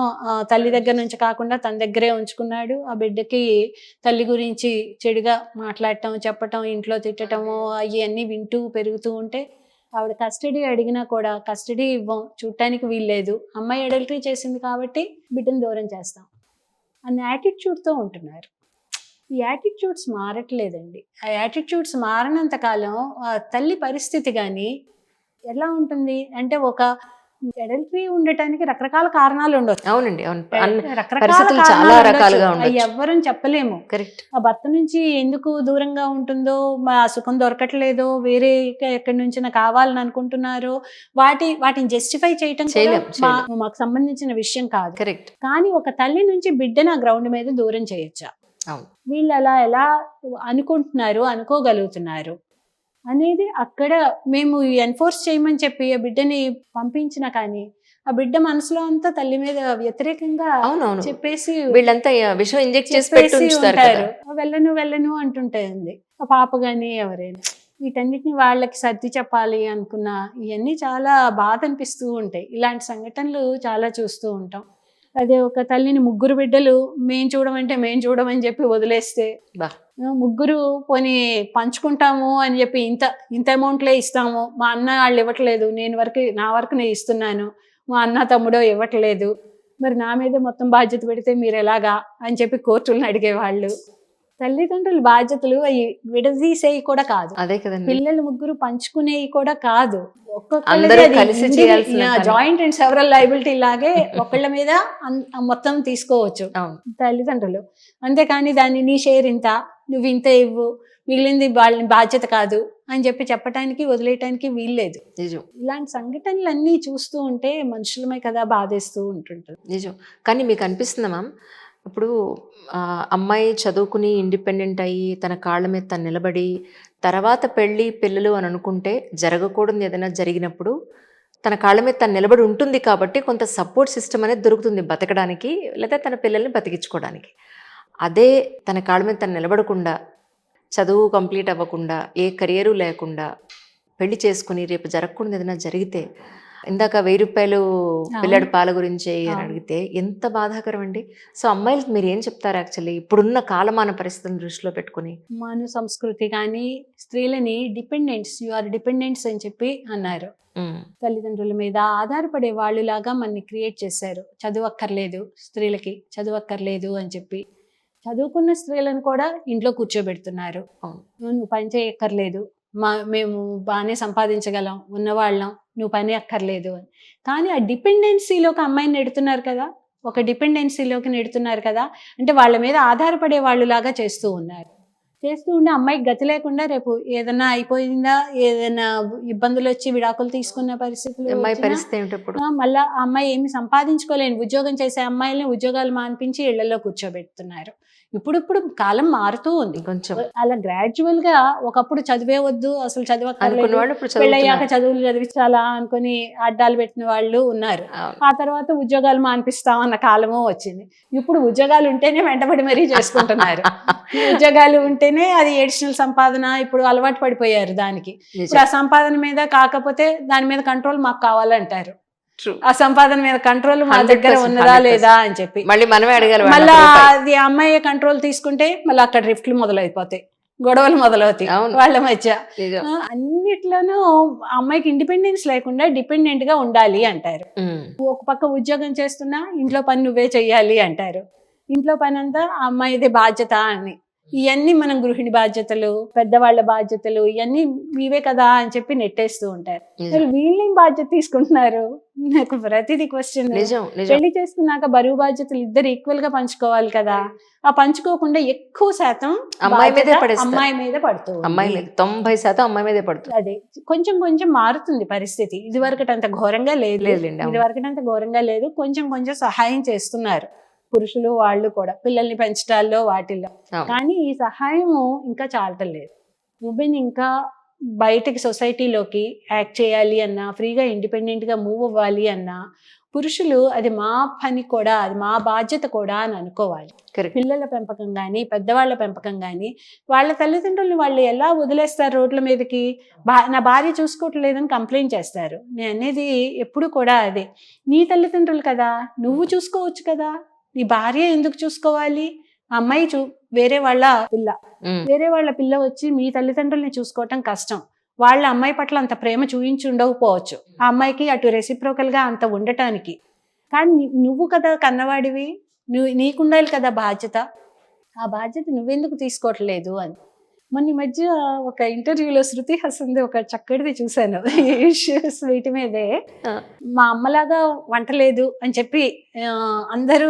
తల్లి దగ్గర నుంచి కాకుండా తన దగ్గరే ఉంచుకున్నాడు. ఆ బిడ్డకి తల్లి గురించి చెడుగా మాట్లాడటం, చెప్పటం, ఇంట్లో తిట్టటము అవన్నీ వింటూ పెరుగుతూ ఉంటే ఆవిడ కస్టడీ అడిగినా కూడా కస్టడీ ఇవ్వం, చూడటానికి వీల్లేదు, అమ్మాయి అడల్టరీ చేసింది కాబట్టి బిడ్డను దూరం చేస్తాం అన్న యాటిట్యూడ్తో ఉంటున్నారు. ఈ యాటిట్యూడ్స్ మారట్లేదండి. ఆ యాటిట్యూడ్స్ మారనంత కాలం తల్లి పరిస్థితి కానీ ఎలా ఉంటుంది అంటే, ఒక అడల్టరీ ఉండటానికి రకరకాల కారణాలు ఉండొచ్చు. అవునండి. అవును. రకరకాల పరిస్థితులు చాలా కారణాలు రకాలుగా ఉండొచ్చు. అవి ఉండొచ్చు. ఎవ్వరం చెప్పలేము. కరెక్ట్. ఆ భర్త నుంచి ఎందుకు దూరంగా ఉంటుందో, ఆ సుఖం దొరకట్లేదో, వేరే ఎక్కడి నుంచి కావాలని అనుకుంటున్నారో వాటిని జస్టిఫై చేయటం కూడా చేయలేం. మాకు సంబంధించిన విషయం కాదు. కరెక్ట్. కానీ ఒక తల్లి నుంచి బిడ్డను ఆ గ్రౌండ్ మీద దూరం చేయొచ్చా? అవును. వీళ్ళు అలా ఎలా అనుకుంటున్నారు, అనుకోగలుగుతున్నారు అనేది అక్కడ మేము ఎన్ఫోర్స్ చేయమని చెప్పి ఆ బిడ్డని పంపించిన కానీ ఆ బిడ్డ మనసులో అంతా తల్లి మీద వ్యతిరేకంగా అవునవును. చెప్పేసి వీళ్ళంతా విషం ఇంజెక్ట్ చేసి పెట్టి ఉంచుతారు కదా! వెళ్ళను వెళ్ళను అంటుంటుంది ఆ పాప కానీ ఎవరైనా. వీటన్నిటిని వాళ్ళకి సర్ది చెప్పాలి అనుకున్న ఇవన్నీ చాలా బాధ అనిపిస్తూ ఉంటాయి. ఇలాంటి సంఘటనలు చాలా చూస్తూ ఉంటాం. అదే ఒక తల్లిని ముగ్గురు బిడ్డలు మేము చూడమంటే మేము చూడమని చెప్పి వదిలేస్తే, బా! ముగ్గురు పోనీ పంచుకుంటాము అని చెప్పి ఇంత ఇంత అమౌంట్లే ఇస్తాము, మా అన్న వాళ్ళు ఇవ్వట్లేదు, నా వరకు నేను ఇస్తున్నాను, మా అన్న తమ్ముడో ఇవ్వట్లేదు, మరి నా మీదే మొత్తం బాధ్యత పెడితే మీరు ఎలాగా అని చెప్పి కోర్టులను అడిగేవాళ్ళు. తల్లిదండ్రుల బాధ్యతలు అవి విడదీసేవి కూడా కాదు, అదే కదండి. పిల్లలు ముగ్గురు పంచుకునేవి కూడా కాదు, అందరూ కలిసి చేయాల్సిన పని. జాయింట్ అండ్ సెవరల్ లయబిలిటీ లాగే ఒకళ్ళ మీద మొత్తం తీసుకోవచ్చు అవును. తల్లిదండ్రులు. అంతేకాని దాన్ని నీ షేర్ ఇంత, నువ్వు ఇంత ఇవ్వు, మిగిలింది వాళ్ళ బాధ్యత కాదు అని చెప్పి చెప్పటానికి వదిలేయటానికి వీల్లేదు. నిజం. ఇలాంటి సంఘటనలన్నీ చూస్తూ ఉంటే మనుషులమే కదా బాధేస్తూ ఉంటుంటుంది. నిజం. కానీ మీకు అనిపిస్తుందా మ్యామ్? ఇప్పుడు అమ్మాయి చదువుకుని ఇండిపెండెంట్ అయ్యి తన కాళ్ళ మీద తను నిలబడి తర్వాత పెళ్ళి పిల్లలు అని అనుకుంటే జరగకూడదు ఏదైనా జరిగినప్పుడు తన కాళ్ళ మీద తను నిలబడి ఉంటుంది కాబట్టి కొంత సపోర్ట్ సిస్టమ్ అనేది దొరుకుతుంది బతకడానికి లేదా తన పిల్లల్ని బతికించుకోవడానికి. అదే తన కాళ్ళ మీద తను నిలబడకుండా చదువు కంప్లీట్ అవ్వకుండా ఏ కెరియరు లేకుండా పెళ్లి చేసుకుని రేపు జరగకూడదు ఏదైనా జరిగితే ఇందాక ₹1000 పిల్లాడి పాల గురించి అని అడిగితే ఎంత బాధాకరం అండి. సో అమ్మాయిలకి మీరు ఏం చెప్తారు యాక్చువల్లీ ఇప్పుడున్న కాలమాన పరిస్థితులను దృష్టిలో పెట్టుకుని? మన సంస్కృతి కానీ స్త్రీలని యు ఆర్ డిపెండెంట్స్ అని చెప్పి అన్నారు. తల్లిదండ్రుల మీద ఆధారపడే వాళ్ళులాగా మనని క్రియేట్ చేశారు. చదువక్కర్లేదు, స్త్రీలకి చదువక్కర్లేదు అని చెప్పి చదువుకున్న స్త్రీలను కూడా ఇంట్లో కూర్చోబెడుతున్నారు. నువ్వు పని చేయక్కర్లేదు, మేము బాగానే సంపాదించగలం, ఉన్నవాళ్ళం, నువ్వు పని అక్కర్లేదు అని. కానీ ఆ డిపెండెన్సీలోకి అమ్మాయిని నెడుతున్నారు కదా, ఒక డిపెండెన్సీలోకి నెడుతున్నారు కదా. అంటే వాళ్ళ మీద ఆధారపడే వాళ్ళలాగా చేస్తూ ఉన్నారు. చేస్తూ ఉండే అమ్మాయికి గతి లేకుండా రేపు ఏదైనా అయిపోయిందా, ఏదైనా ఇబ్బందులు వచ్చి విడాకులు తీసుకున్న పరిస్థితులు అమ్మాయి వచ్చినా, పరిస్థితి ఏమిటప్పుడు? మళ్ళా ఆ అమ్మాయి ఏమి సంపాదించుకోలేని ఉద్యోగం చేసే అమ్మాయిల్ని ఉద్యోగాలు మాన్పించి ఇళ్లలో కూర్చోబెడుతున్నారు. ఇప్పుడు కాలం మారుతూ ఉంది. కొంచెం అలా గ్రాడ్యువల్ గా ఒకప్పుడు చదివే వద్దు, అసలు అనుకున్న చదవక్కర్లేదు, వాళ్ళు ఇప్పుడు పెళ్ళయ్యాక చదువుతున్నారు. చదువులు చదివించాలా అనుకుని అడ్డాలు పెట్టిన వాళ్ళు ఉన్నారు. అవును. ఆ తర్వాత ఉద్యోగాలు మాన్పిస్తామన్న కాలము వచ్చింది. ఇప్పుడు ఉద్యోగాలు ఉంటేనే వెంటబడి మరీ చేసుకుంటున్నారు. ఉద్యోగాలు ఉంటేనే అది ఎడిషనల్ సంపాదన, ఇప్పుడు అలవాటు పడిపోయారు దానికి. ఇప్పుడు ఆ సంపాదన మీద కాకపోతే దాని మీద కంట్రోల్ మాకు కావాలంటారు. True. ఆ సంపాదన మీద కంట్రోల్ మా 100%, దగ్గర ఉన్నదా 100%. లేదా అని చెప్పి మళ్ళీ మనమే అడగాలి వాళ్ళ మళ్ళా రూపాయి. అది అమ్మాయి కంట్రోల్ తీసుకుంటే మళ్ళీ అక్కడ రిఫ్ట్లు మొదలైపోతాయి, గొడవలు మొదలవుతాయి అవును. వాళ్ళ మధ్య. నిజం. అన్నిట్లోనూ అమ్మాయికి ఇండిపెండెన్స్ లేకుండా డిపెండెంట్ గా ఉండాలి అంటారు. ఉమ్. ఒక పక్క ఉద్యోగం చేస్తున్నా ఇంట్లో పని నువ్వే చెయ్యాలి అంటారు. ఇంట్లో పని అంతా ఆ అమ్మాయిదే బాధ్యత అని. ఇవన్నీ మనం గృహిణి బాధ్యతలు, పెద్దవాళ్ళ బాధ్యతలు, ఇవన్నీ మీవే కదా అని చెప్పి నెట్టేస్తూ ఉంటారు. నిజం. మరి వీళ్ళేం బాధ్యత తీసుకుంటున్నారు? నాకు ప్రతిదీ క్వశ్చన్. నిజం. నిజం. పెళ్లి చేసుకున్నాక బరువు బాధ్యతలు ఇద్దరు ఈక్వల్ గా పంచుకోవాలి కదా. ఆ పంచుకోకుండా ఎక్కువ శాతం అమ్మాయి మీదే బాధ్యత పడేస్తారు. అమ్మాయి మీద పడుతుంది. అమ్మాయి మీద 90% అమ్మాయి మీదే పడుతుంది. అదే కొంచెం కొంచెం మారుతుంది పరిస్థితి. ఇది వరకటంత ఘోరంగా లేదు. లేదులేండి, అవును. ఇది వరకటంత ఘోరంగా లేదు. కొంచెం కొంచెం సహాయం చేస్తున్నారు పురుషులు, వాళ్ళు కూడా పిల్లల్ని పెంచడాల్లో వాటిల్లో. అవును. కానీ ఈ సహాయము ఇంకా చాలటం లేదు. ఉమెన్ ఇంకా బయటకి సొసైటీలోకి యాక్ట్ చేయాలి అన్నా, ఫ్రీగా ఇండిపెండెంట్గా మూవ్ అవ్వాలి అన్నా, పురుషులు అది మా పని కూడా, అది మా బాధ్యత కూడా అని అనుకోవాలి. Correct. పిల్లల పెంపకం కానీ, పెద్దవాళ్ళ పెంపకం కానీ, వాళ్ళ తల్లిదండ్రులను వాళ్ళు ఎలా వదిలేస్తారు రోడ్ల మీదకి? నా భార్య చూసుకోవట్లేదని కంప్లైంట్ చేస్తారు. నేను అనేది ఎప్పుడు కూడా అదే, నీ తల్లిదండ్రులు కదా, నువ్వు చూసుకోవచ్చు కదా, నీ భార్య ఎందుకు చూసుకోవాలి? ఆ అమ్మాయి వేరే వాళ్ళ పిల్ల, ఉమ్. వేరే వాళ్ళ పిల్ల వచ్చి మీ తల్లిదండ్రుల్ని చూసుకోవటం కష్టం. వాళ్ళ అమ్మాయి పట్ల అంత ప్రేమ చూయించి ఉండకపోవచ్చు, ఆ అమ్మాయికి అటు రెసిప్రోకల్ గా అంత ఉండటానికి. కానీ నువ్వు కదా కన్నవాడివి, నీకుండాలి కదా బాధ్యత. ఆ బాధ్యత నువ్వెందుకు తీసుకోవట్లేదు అని. మొన్న ఈ మధ్య ఒక ఇంటర్వ్యూలో శృతి హాసన్ది ఒక చక్కటిది చూశాను ఈ ఇష్యూస్ వీటి మీదే. మా అమ్మలాగా వంట లేదు అని చెప్పి అందరూ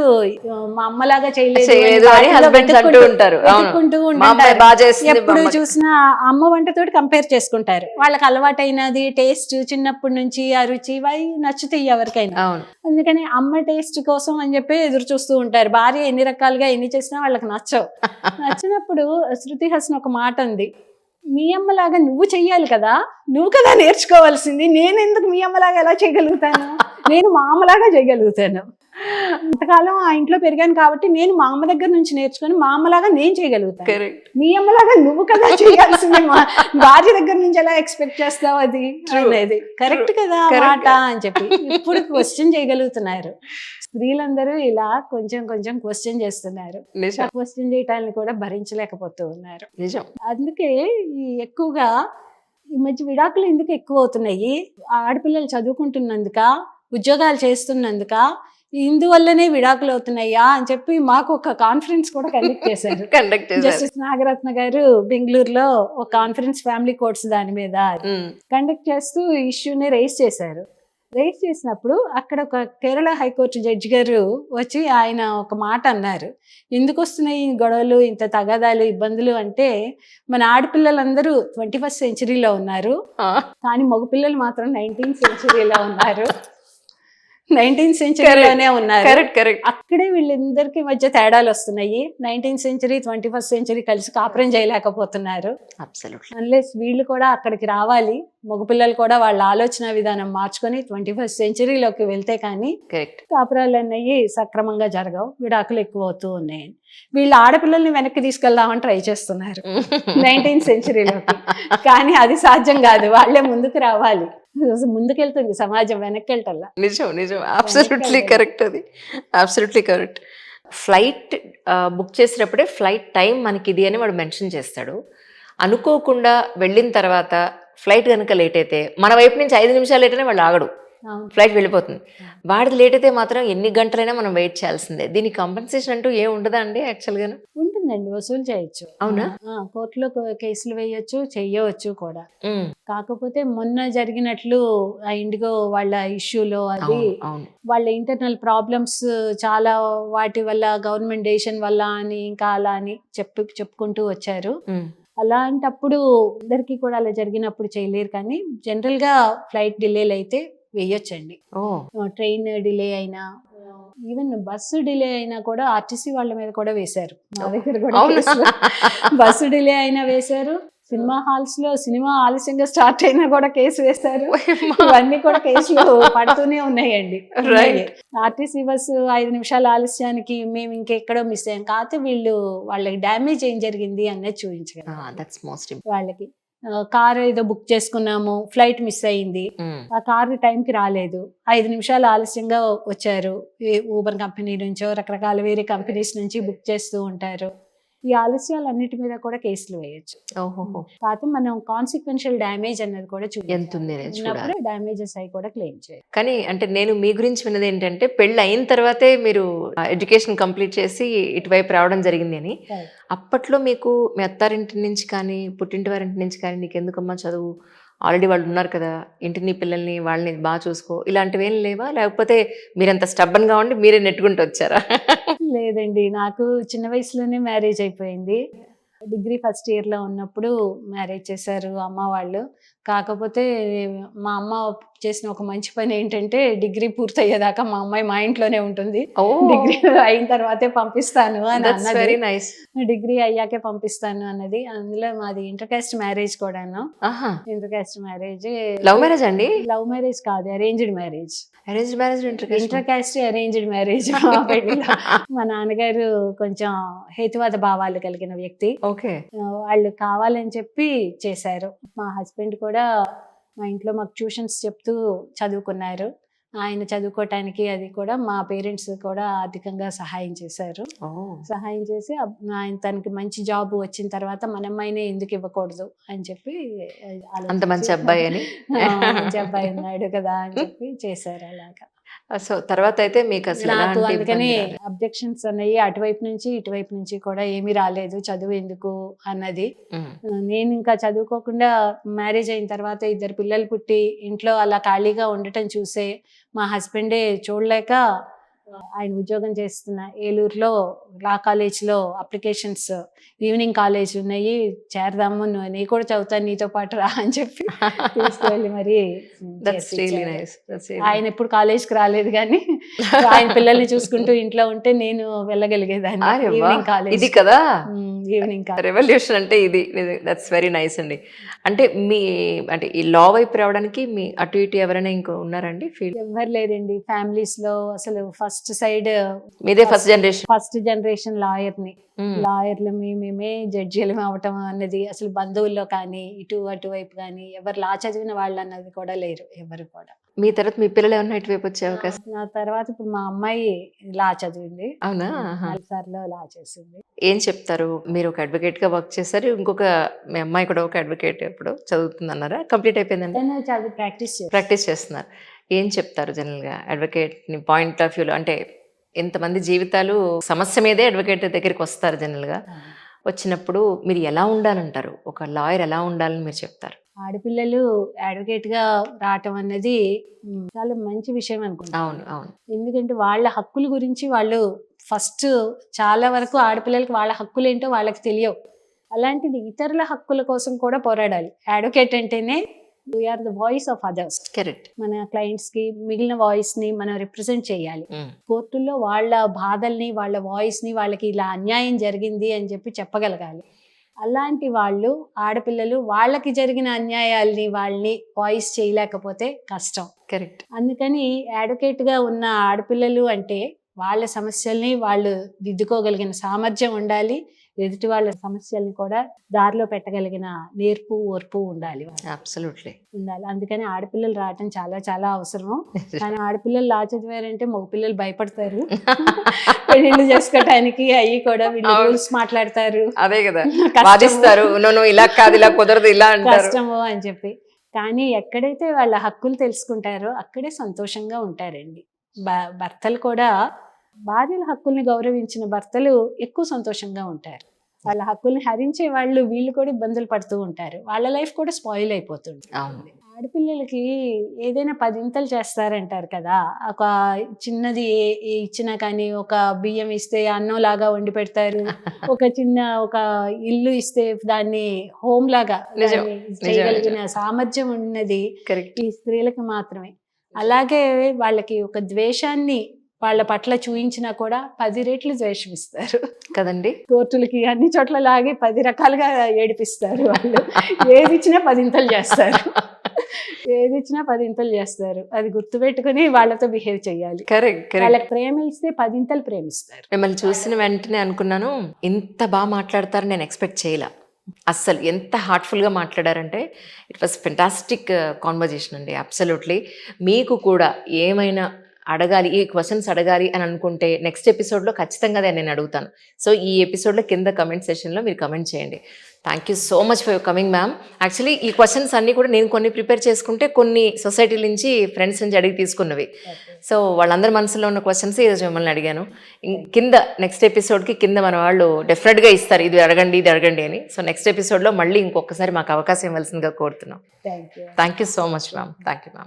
మా అమ్మలాగా చేయలేదు అని హస్బెండ్స్ అంటూ ఉంటారు. వెతుక్కుంటూ మా అమ్మాయి ఉంటారు. బాగా చేస్తుంది, ఎప్పుడు మా అమ్మ- చూసినా అమ్మ వంటతోటి కంపేర్ చేసుకుంటారు. వాళ్ళకి అలవాటైనది టేస్ట్ చిన్నప్పటి నుంచి ఆ రుచి అవి నచ్చుతాయి ఎవరికైనా. అవును. అందుకని అమ్మ టేస్ట్ కోసం అని చెప్పి ఎదురు చూస్తూ ఉంటారు. భార్య ఎన్ని రకాలుగా ఎన్ని చేసినా వాళ్ళకి నచ్చవు. నచ్చినప్పుడు శృతి హాసన్ ఒక మాట ఉంది, మీ అమ్మలాగా నువ్వు చెయ్యాలి కదా, నువ్వు కదా నేర్చుకోవాల్సింది, నేను ఎందుకు మీ అమ్మలాగా ఎలా చేయగలుగుతాను? నేను మా అమ్మలాగా చేయగలుగుతాను. ఇంతకాలం ఆ ఇంట్లో పెరిగాను కాబట్టి నేను మా అమ్మ దగ్గర నుంచి నేర్చుకొని మా అమ్మలాగా నేను చేయగలుగుతాను. Correct. మీ అమ్మలాగా నువ్వు కదా చేయాల్సింది, భార్య దగ్గర నుంచి ఎలా ఎక్స్పెక్ట్ చేస్తావు అది అనేది. కరెక్ట్ కదా మాట అని చెప్పి ఇప్పుడు క్వశ్చన్ చేయగలుగుతున్నారు. స్త్రీలందరూ ఇలా కొంచెం కొంచెం క్వశ్చన్ చేస్తున్నారు. నిజం. ఆ క్వశ్చన్ చేయటాన్ని కూడా భరించలేకపోతూ ఉన్నారు. నిజం. అందుకే ఈ ఎక్కువగా ఈ మధ్య విడాకులు ఎందుకు ఎక్కువ అవుతున్నాయి? ఆడపిల్లలు చదువుకుంటున్నందుక, ఉద్యోగాలు చేస్తున్నందుక, ఇందువల్లనే విడాకులు అవుతున్నాయా అని చెప్పి మాకు ఒక కాన్ఫరెన్స్ కూడా కండక్ట్ చేశారు. కండక్ట్ చేశారు. జస్టిస్ నాగరత్న గారు బెంగళూరులో ఒక కాన్ఫరెన్స్, ఫ్యామిలీ కోర్ట్స్ దాని మీద కండక్ట్ చేస్తూ ఇష్యూని రైజ్ చేశారు. రైజ్ చేసినప్పుడు అక్కడ ఒక కేరళ హైకోర్టు జడ్జి గారు వచ్చి ఆయన ఒక మాట అన్నారు, ఎందుకు వస్తున్నాయి ఈ గొడవలు, ఇంత తగాదాలు, ఇబ్బందులు అంటే, మన ఆడపిల్లలందరూ 21st సెంచరీలో ఉన్నారు, కానీ మగపిల్లలు మాత్రం 19th సెంచరీలో ఉన్నారు, 19th సెంచరీలోనే ఉన్నారు. కరెక్ట్. కరెక్ట్. అక్కడే వీళ్ళందరికీ మధ్య తేడాలు వస్తున్నాయి. 19th సెంచరీ 21st సెంచరీ కలిసి కాపురం చేయలేకపోతున్నారు. అబ్సల్యూట్లీ. అన్లెస్ వీళ్ళు కూడా అక్కడికి రావాలి, మగపిల్లలు కూడా వాళ్ళ ఆలోచన విధానం మార్చుకొని 21st సెంచరీలోకి వెళ్తే కానీ కరెక్ట్. కాపురాలు అన్నవి సక్రమంగా జరగవు, విడాకులు ఎక్కువ అవుతూ ఉన్నాయి. వీళ్ళు ఆడపిల్లల్ని వెనక్కి తీసుకెళ్దామని ట్రై చేస్తున్నారు 19th సెంచరీలోకి, కానీ అది సాధ్యం కాదు. వాళ్ళే ముందుకు రావాలి. ముందుకెళ్తుంది సమాజం, వెనక్కి వెళ్ళటల్లా. నిజం. నిజం. Absolutely correct. అది అబ్సల్యూట్లీ కరెక్ట్. ఫ్లైట్ బుక్ చేసేటప్పుడే ఫ్లైట్ టైం మనకి ఇది అని వాడు మెన్షన్ చేస్తాడు. అనుకోకుండా వెళ్ళిన తర్వాత ఫ్లైట్ కనుక లేట్ అయితే, మన వైపు నుంచి 5 నిమిషాలు లేట్ అయినా వాళ్ళు ఆగడు, ఫ్లైట్ వెళ్ళిపోతుంది. వాడిది లేట్ అయితే మాత్రం ఎన్ని గంటలైనా మనం వెయిట్ చేయాల్సిందే. దీనికి కంపెన్సేషన్ అంటూ ఏం ఉండదా అండి యాక్చువల్గా? ఉంటుంది. అవుతుందండి, వసూలు చేయొచ్చు. అవునా? కోర్టులో కేసులు వేయొచ్చు, చెయ్యవచ్చు కూడా. ఉమ్, కాకపోతే మొన్న జరిగినట్లు ఆ ఇండిగో వాళ్ళ ఇష్యూలో అది అవును అవును. వాళ్ళ ఇంటర్నల్ ప్రాబ్లమ్స్ చాలా, వాటి వల్ల గవర్నమెంట్ డెసిషన్ వల్ల అని ఇంకా అలా అని చెప్పుకుంటూ వచ్చారు. ఉమ్, అలాంటప్పుడు అందరికీ కూడా అలా జరిగినప్పుడు చేయలేరు, కానీ జనరల్ గా ఫ్లైట్ డిలేలు అయితే వేయొచ్చండి. ఓ ట్రైన్ డిలే అయినా, ఈవెన్ బస్సు డిలే అయినా కూడా ఆర్టీసీ వాళ్ళ మీద కూడా వేశారు. మా దగ్గర కూడా అవునా? కేసులు బస్సు డిలే అయినా వేశారు. సినిమా హాల్స్ లో సినిమా ఆలస్యంగా స్టార్ట్ అయినా కూడా కేసు వేశారు. ఇవన్నీ కూడా కేసులు పడుతూనే ఉన్నాయండి. Right. ఆర్టీసీ బస్సు 5 నిమిషాల ఆలస్యానికి మేము ఇంకెక్కడో మిస్ అయ్యాం, కాకపోతే వాళ్ళకి డ్యామేజ్ ఏం జరిగింది అనేది చూపించగలరు. దట్స్ మోస్ట్ వాళ్ళకి కారు ఏదో బుక్ చేసుకున్నాము, ఫ్లైట్ మిస్ అయింది, ఆ కారు టైంకి రాలేదు, 5 నిమిషాలు ఆలస్యంగా వచ్చారు. ఊబర్ కంపెనీ నుంచో రకరకాల వేరే కంపెనీస్ నుంచి బుక్ చేస్తూ ఉంటారు. ఈ ఆలస్యాలన్నిటి మీద కూడా కేసులు వేయొచ్చు. ఓహో, కాకపోతే మనం కాన్సిక్వెన్షియల్ డ్యామేజ్ అన్నది కూడా ఎంత ఉంది అనేది చూడాలి. ఉన్నప్పుడు డ్యామేజెస్ అవి కూడా క్లెయిమ్ చేయాలి. కానీ అంటే నేను మీ గురించి విన్నది ఏంటంటే పెళ్ళి అయిన తర్వాతే మీరు ఎడ్యుకేషన్ కంప్లీట్ చేసి ఇటువైపు రావడం జరిగింది అని. Right. అప్పట్లో మీకు మీ అత్తారింటి నుంచి కానీ పుట్టింటి వారింటి నుంచి కానీ నీకు ఎందుకమ్మా చదువు, ఆల్రెడీ వాళ్ళు ఉన్నారు కదా, ఇంటిని పిల్లల్ని వాళ్ళని బాగా చూసుకో, ఇలాంటివి ఏం లేవా? లేకపోతే మీరంత స్టబ్బన్గా ఉండి మీరే నెట్టుకుంటూ వచ్చారా? లేదండి, నాకు చిన్న వయసులోనే మ్యారేజ్ అయిపోయింది. డిగ్రీ ఫస్ట్ ఇయర్లో ఉన్నప్పుడు మ్యారేజ్ చేశారు అమ్మ వాళ్ళు. కాకపోతే మా అమ్మ చేసిన ఒక మంచి పని ఏంటంటే, డిగ్రీ పూర్తయ్యేదాకా మా అమ్మాయి మా ఇంట్లోనే ఉంటుంది, డిగ్రీ అయిన తర్వాతే పంపిస్తాను అని అన్నది. Very nice. డిగ్రీ అయ్యాకే పంపిస్తాను అన్నది. అందులో మాది ఇంటర్ కాస్ట్ మ్యారేజ్ కూడాను. Inter caste marriage. Love marriage అండి? లవ్ మ్యారేజ్ కాదు, arranged marriage. Arrange marriage, inter caste arranged marriage. మా పెళ్లిలో మా నాన్నగారు కొంచెం హేతువాద భావాలు కలిగిన వ్యక్తి. ఓకే. వాళ్ళు కావాలని చెప్పి చేశారు. మా హస్బెండ్ కూడా మా ఇంట్లో మాకు ట్యూషన్స్ చెప్తూ చదువుకున్నారు. ఆయన చదువుకోవటానికి అది కూడా మా పేరెంట్స్ కూడా ఆర్థికంగా సహాయం చేశారు. సహాయం చేసి ఆయన తనకి మంచి జాబ్ వచ్చిన తర్వాత మన అమ్మాయినే ఎందుకు ఇవ్వకూడదు అని చెప్పి అంత మంచి అబ్బాయి అని, మంచి అబ్బాయి ఉన్నాడు కదా అని చెప్పి చేశారు అలాగా. సో తర్వాత అయితే మీకు అసలు నాకు అందుకని అబ్జెక్షన్స్ అన్నవి అటువైపు నుంచి ఇటువైపు నుంచి కూడా ఏమీ రాలేదు, చదువు ఎందుకు అన్నది. నేను ఇంకా చదువుకోకుండా మ్యారేజ్ అయిన తర్వాత 2 పిల్లలు పుట్టి ఇంట్లో అలా ఖాళీగా ఉండటం చూసే మా హస్బెండే చూడలేక, ఆయన ఉద్యోగం చేస్తున్న ఏలూరులో లా కాలేజ్లో అప్లికేషన్స్, ఈవినింగ్ కాలేజ్ ఉన్నాయి, చేరదాము, నీ కూడా చదువుతాను నీతో పాటు రా అని చెప్పి తీసుకువెళ్ళి మరి ఆయన ఎప్పుడు కాలేజ్కి రాలేదు, కానీ ఆయన పిల్లల్ని చూసుకుంటూ ఇంట్లో ఉంటే నేను వెళ్ళగలిగేదాన్ని. ఈవినింగ్ కాలేజ్ ఇది కదా, ఈవినింగ్ రెవల్యూషన్ అంటే ఇది. దట్స్ వెరీ నైస్ అండి. అంటే మీ అంటే ఈ లా వైపు రావడానికి మీ అటు ఇటు ఎవరైనా ఇంకో ఉన్నారండి ఫీల్డ్? ఎవరు లేదండి ఫ్యామిలీస్ లో. అసలు ఫస్ట్ సైడ్ మీదే ఫస్ట్ జనరేషన్ లాయర్ని. లాయర్లు మేమే జడ్జీలు అవటం అన్నది అసలు బంధువుల్లో కానీ అటువైపు కానీ ఎవరు లా చదివిన వాళ్ళు అన్నది కూడా లేరు ఎవరు కూడా. మీ తర్వాత మీ పిల్లలు ఏమన్నా ఇటువైపు వచ్చే అవకాశం? నా తర్వాత ఇప్పుడు మా అమ్మాయి లా చదివింది. అవునా? సార్లో లా చేసింది. ఏం చెప్తారు? మీరు ఒక అడ్వకేట్ గా వర్క్ చేశారు, ఇంకొక మీ అమ్మాయి కూడా ఒక అడ్వకేట్ ఇప్పుడు చదువుతుంది అన్నారా? కంప్లీట్ అయిపోయిందండి? ప్రాక్టీస్ చేస్తున్నారు. ఏం చెప్తారు జనరల్ గా అడ్వకేట్ ని పాయింట్ ఆఫ్ వ్యూలో? అంటే ఎంతమంది జీవితాలు సమస్య మీదే అడ్వకేట్ దగ్గరికి వస్తారు జనరల్ గా. వచ్చినప్పుడు మీరు ఎలా ఉండాలంటారు? ఒక లాయర్ ఎలా ఉండాలని మీరు చెప్తారు? ఆడపిల్లలు అడ్వకేట్ గా రావటం అన్నది చాలా మంచి విషయం అనుకుంటా. అవును అవును. ఎందుకంటే వాళ్ళ హక్కుల గురించి వాళ్ళు ఫస్ట్ చాలా వరకు ఆడపిల్లలకి వాళ్ళ హక్కులు ఏంటో వాళ్ళకి తెలియవు. అలాంటిది ఇతరుల హక్కుల కోసం కూడా పోరాడాలి. అడ్వకేట్ అంటేనే we are the voice of others. Correct. మన క్లయింట్స్ కి మిగిలిన వాయిస్ ని మనం రిప్రజెంట్ చేయాలి. కోర్టుల్లో వాళ్ళ బాధల్ని, వాళ్ళ వాయిస్ ని, వాళ్ళకి ఇలా అన్యాయం జరిగింది అని చెప్పి చెప్పగలగాలి. అలాంటి వాళ్ళు ఆడపిల్లలు వాళ్ళకి జరిగిన అన్యాయాల్ని వాళ్ళని వాయిస్ చేయలేకపోతే కష్టం. కరెక్ట్. అందుకని అడ్వకేట్ గా ఉన్న ఆడపిల్లలు అంటే వాళ్ళ సమస్యల్ని వాళ్ళు దిద్దుకోగలిగిన సామర్థ్యం ఉండాలి. ఎదుటి వాళ్ళ సమస్యల్ని కూడా దారిలో పెట్టగలిగిన నేర్పు ఓర్పు ఉండాలి. అబ్సల్యూట్లీ ఉండాలి. అందుకని ఆడపిల్లలు రావటం చాలా చాలా అవసరం. కానీ ఆడపిల్లలు లా చదివారంటే మగపిల్లలు భయపడతారు పెళ్లిళ్ళు చేసుకోవటానికి. అవి కూడా వీళ్ళు రూల్స్ మాట్లాడతారు. అదే కదా, వాదిస్తారు, ఇలా కాదు, ఇలా కుదరదు, ఇలా కష్టము అని చెప్పి. కానీ ఎక్కడైతే వాళ్ళ హక్కులు తెలుసుకుంటారో అక్కడే సంతోషంగా ఉంటారండి. భర్తలు కూడా భార్యల హక్కుల్ని గౌరవించిన భర్తలు ఎక్కువ సంతోషంగా ఉంటారు. వాళ్ళ హక్కుల్ని హరించే వాళ్ళు వీళ్ళు కూడా ఇబ్బందులు పడుతూ ఉంటారు, వాళ్ళ లైఫ్ కూడా స్పాయిల్ అయిపోతుంది. అవును. ఆడపిల్లలకి ఏదైనా పదింతలు చేస్తారంటారు కదా, ఒక చిన్నది ఇచ్చినా కానీ, ఒక బియ్యం ఇస్తే అన్నం లాగా వండి పెడతారు, ఒక చిన్న ఒక ఇల్లు ఇస్తే దాన్ని హోమ్ లాగా నిజం, దాన్ని నిజం, చేయగలిగిన సామర్థ్యం ఉన్నది కరెక్ట్. ఈ స్త్రీలకు మాత్రమే. అలాగే వాళ్ళకి ఒక ద్వేషాన్ని వాళ్ళ పట్ల చూయించినా కూడా 10 రెట్లు ద్వేషం ఇస్తారు. కదండి. కోర్టులకి అన్ని చోట్ల లాగి 10 రకాలుగా ఏడిపిస్తారు వాళ్ళు. ఏది ఇచ్చినా పదింతలు చేస్తారు. ఏది ఇచ్చినా పదింతలు చేస్తారు. అది గుర్తుపెట్టుకుని వాళ్ళతో బిహేవ్ చేయాలి. Correct, correct. వాళ్ళకి ప్రేమ ఇస్తే పదింతలు ప్రేమిస్తారు. మిమ్మల్ని చూసిన వెంటనే అనుకున్నాను, ఇంత బాగా మాట్లాడతారని నేను ఎక్స్పెక్ట్ చేయలే. అస్సలు ఎంత హార్ట్ఫుల్గా మాట్లాడారంటే ఇట్ వాస్ ఫెంటాస్టిక్ కాన్వర్జేషన్ అండి. అబ్సల్యూట్లీ. మీకు కూడా ఏమైనా అడగాలి, ఈ క్వశ్చన్స్ అడగాలి అని అనుకుంటే నెక్స్ట్ ఎపిసోడ్లో ఖచ్చితంగా అదే నేను అడుగుతాను. సో ఈ ఎపిసోడ్లో కింద కమెంట్ సెషన్లో మీరు కమెంట్ చేయండి. Thank you so much for your coming ma'am. Actually ఈ క్వశ్చన్స్ అన్నీ కూడా నేను కొన్ని ప్రిపేర్ చేసుకుంటే, కొన్ని సొసైటీ నుంచి ఫ్రెండ్స్ నుంచి అడిగి తీసుకున్నవి. సో వాళ్ళందరి మనసులో ఉన్న క్వశ్చన్స్ ఈరోజు మిమ్మల్ని అడిగాను. కింద నెక్స్ట్ ఎపిసోడ్కి కింద మన వాళ్ళు డెఫినెట్గా ఇస్తారు, ఇది అడగండి ఇది అడగండి అని. సో నెక్స్ట్ ఎపిసోడ్లో మళ్ళీ ఇంకొకసారి మాకు అవకాశం ఇవ్వాల్సిందిగా కోరుతున్నాం. Thank you. Thank you so much ma'am. Thank you ma'am.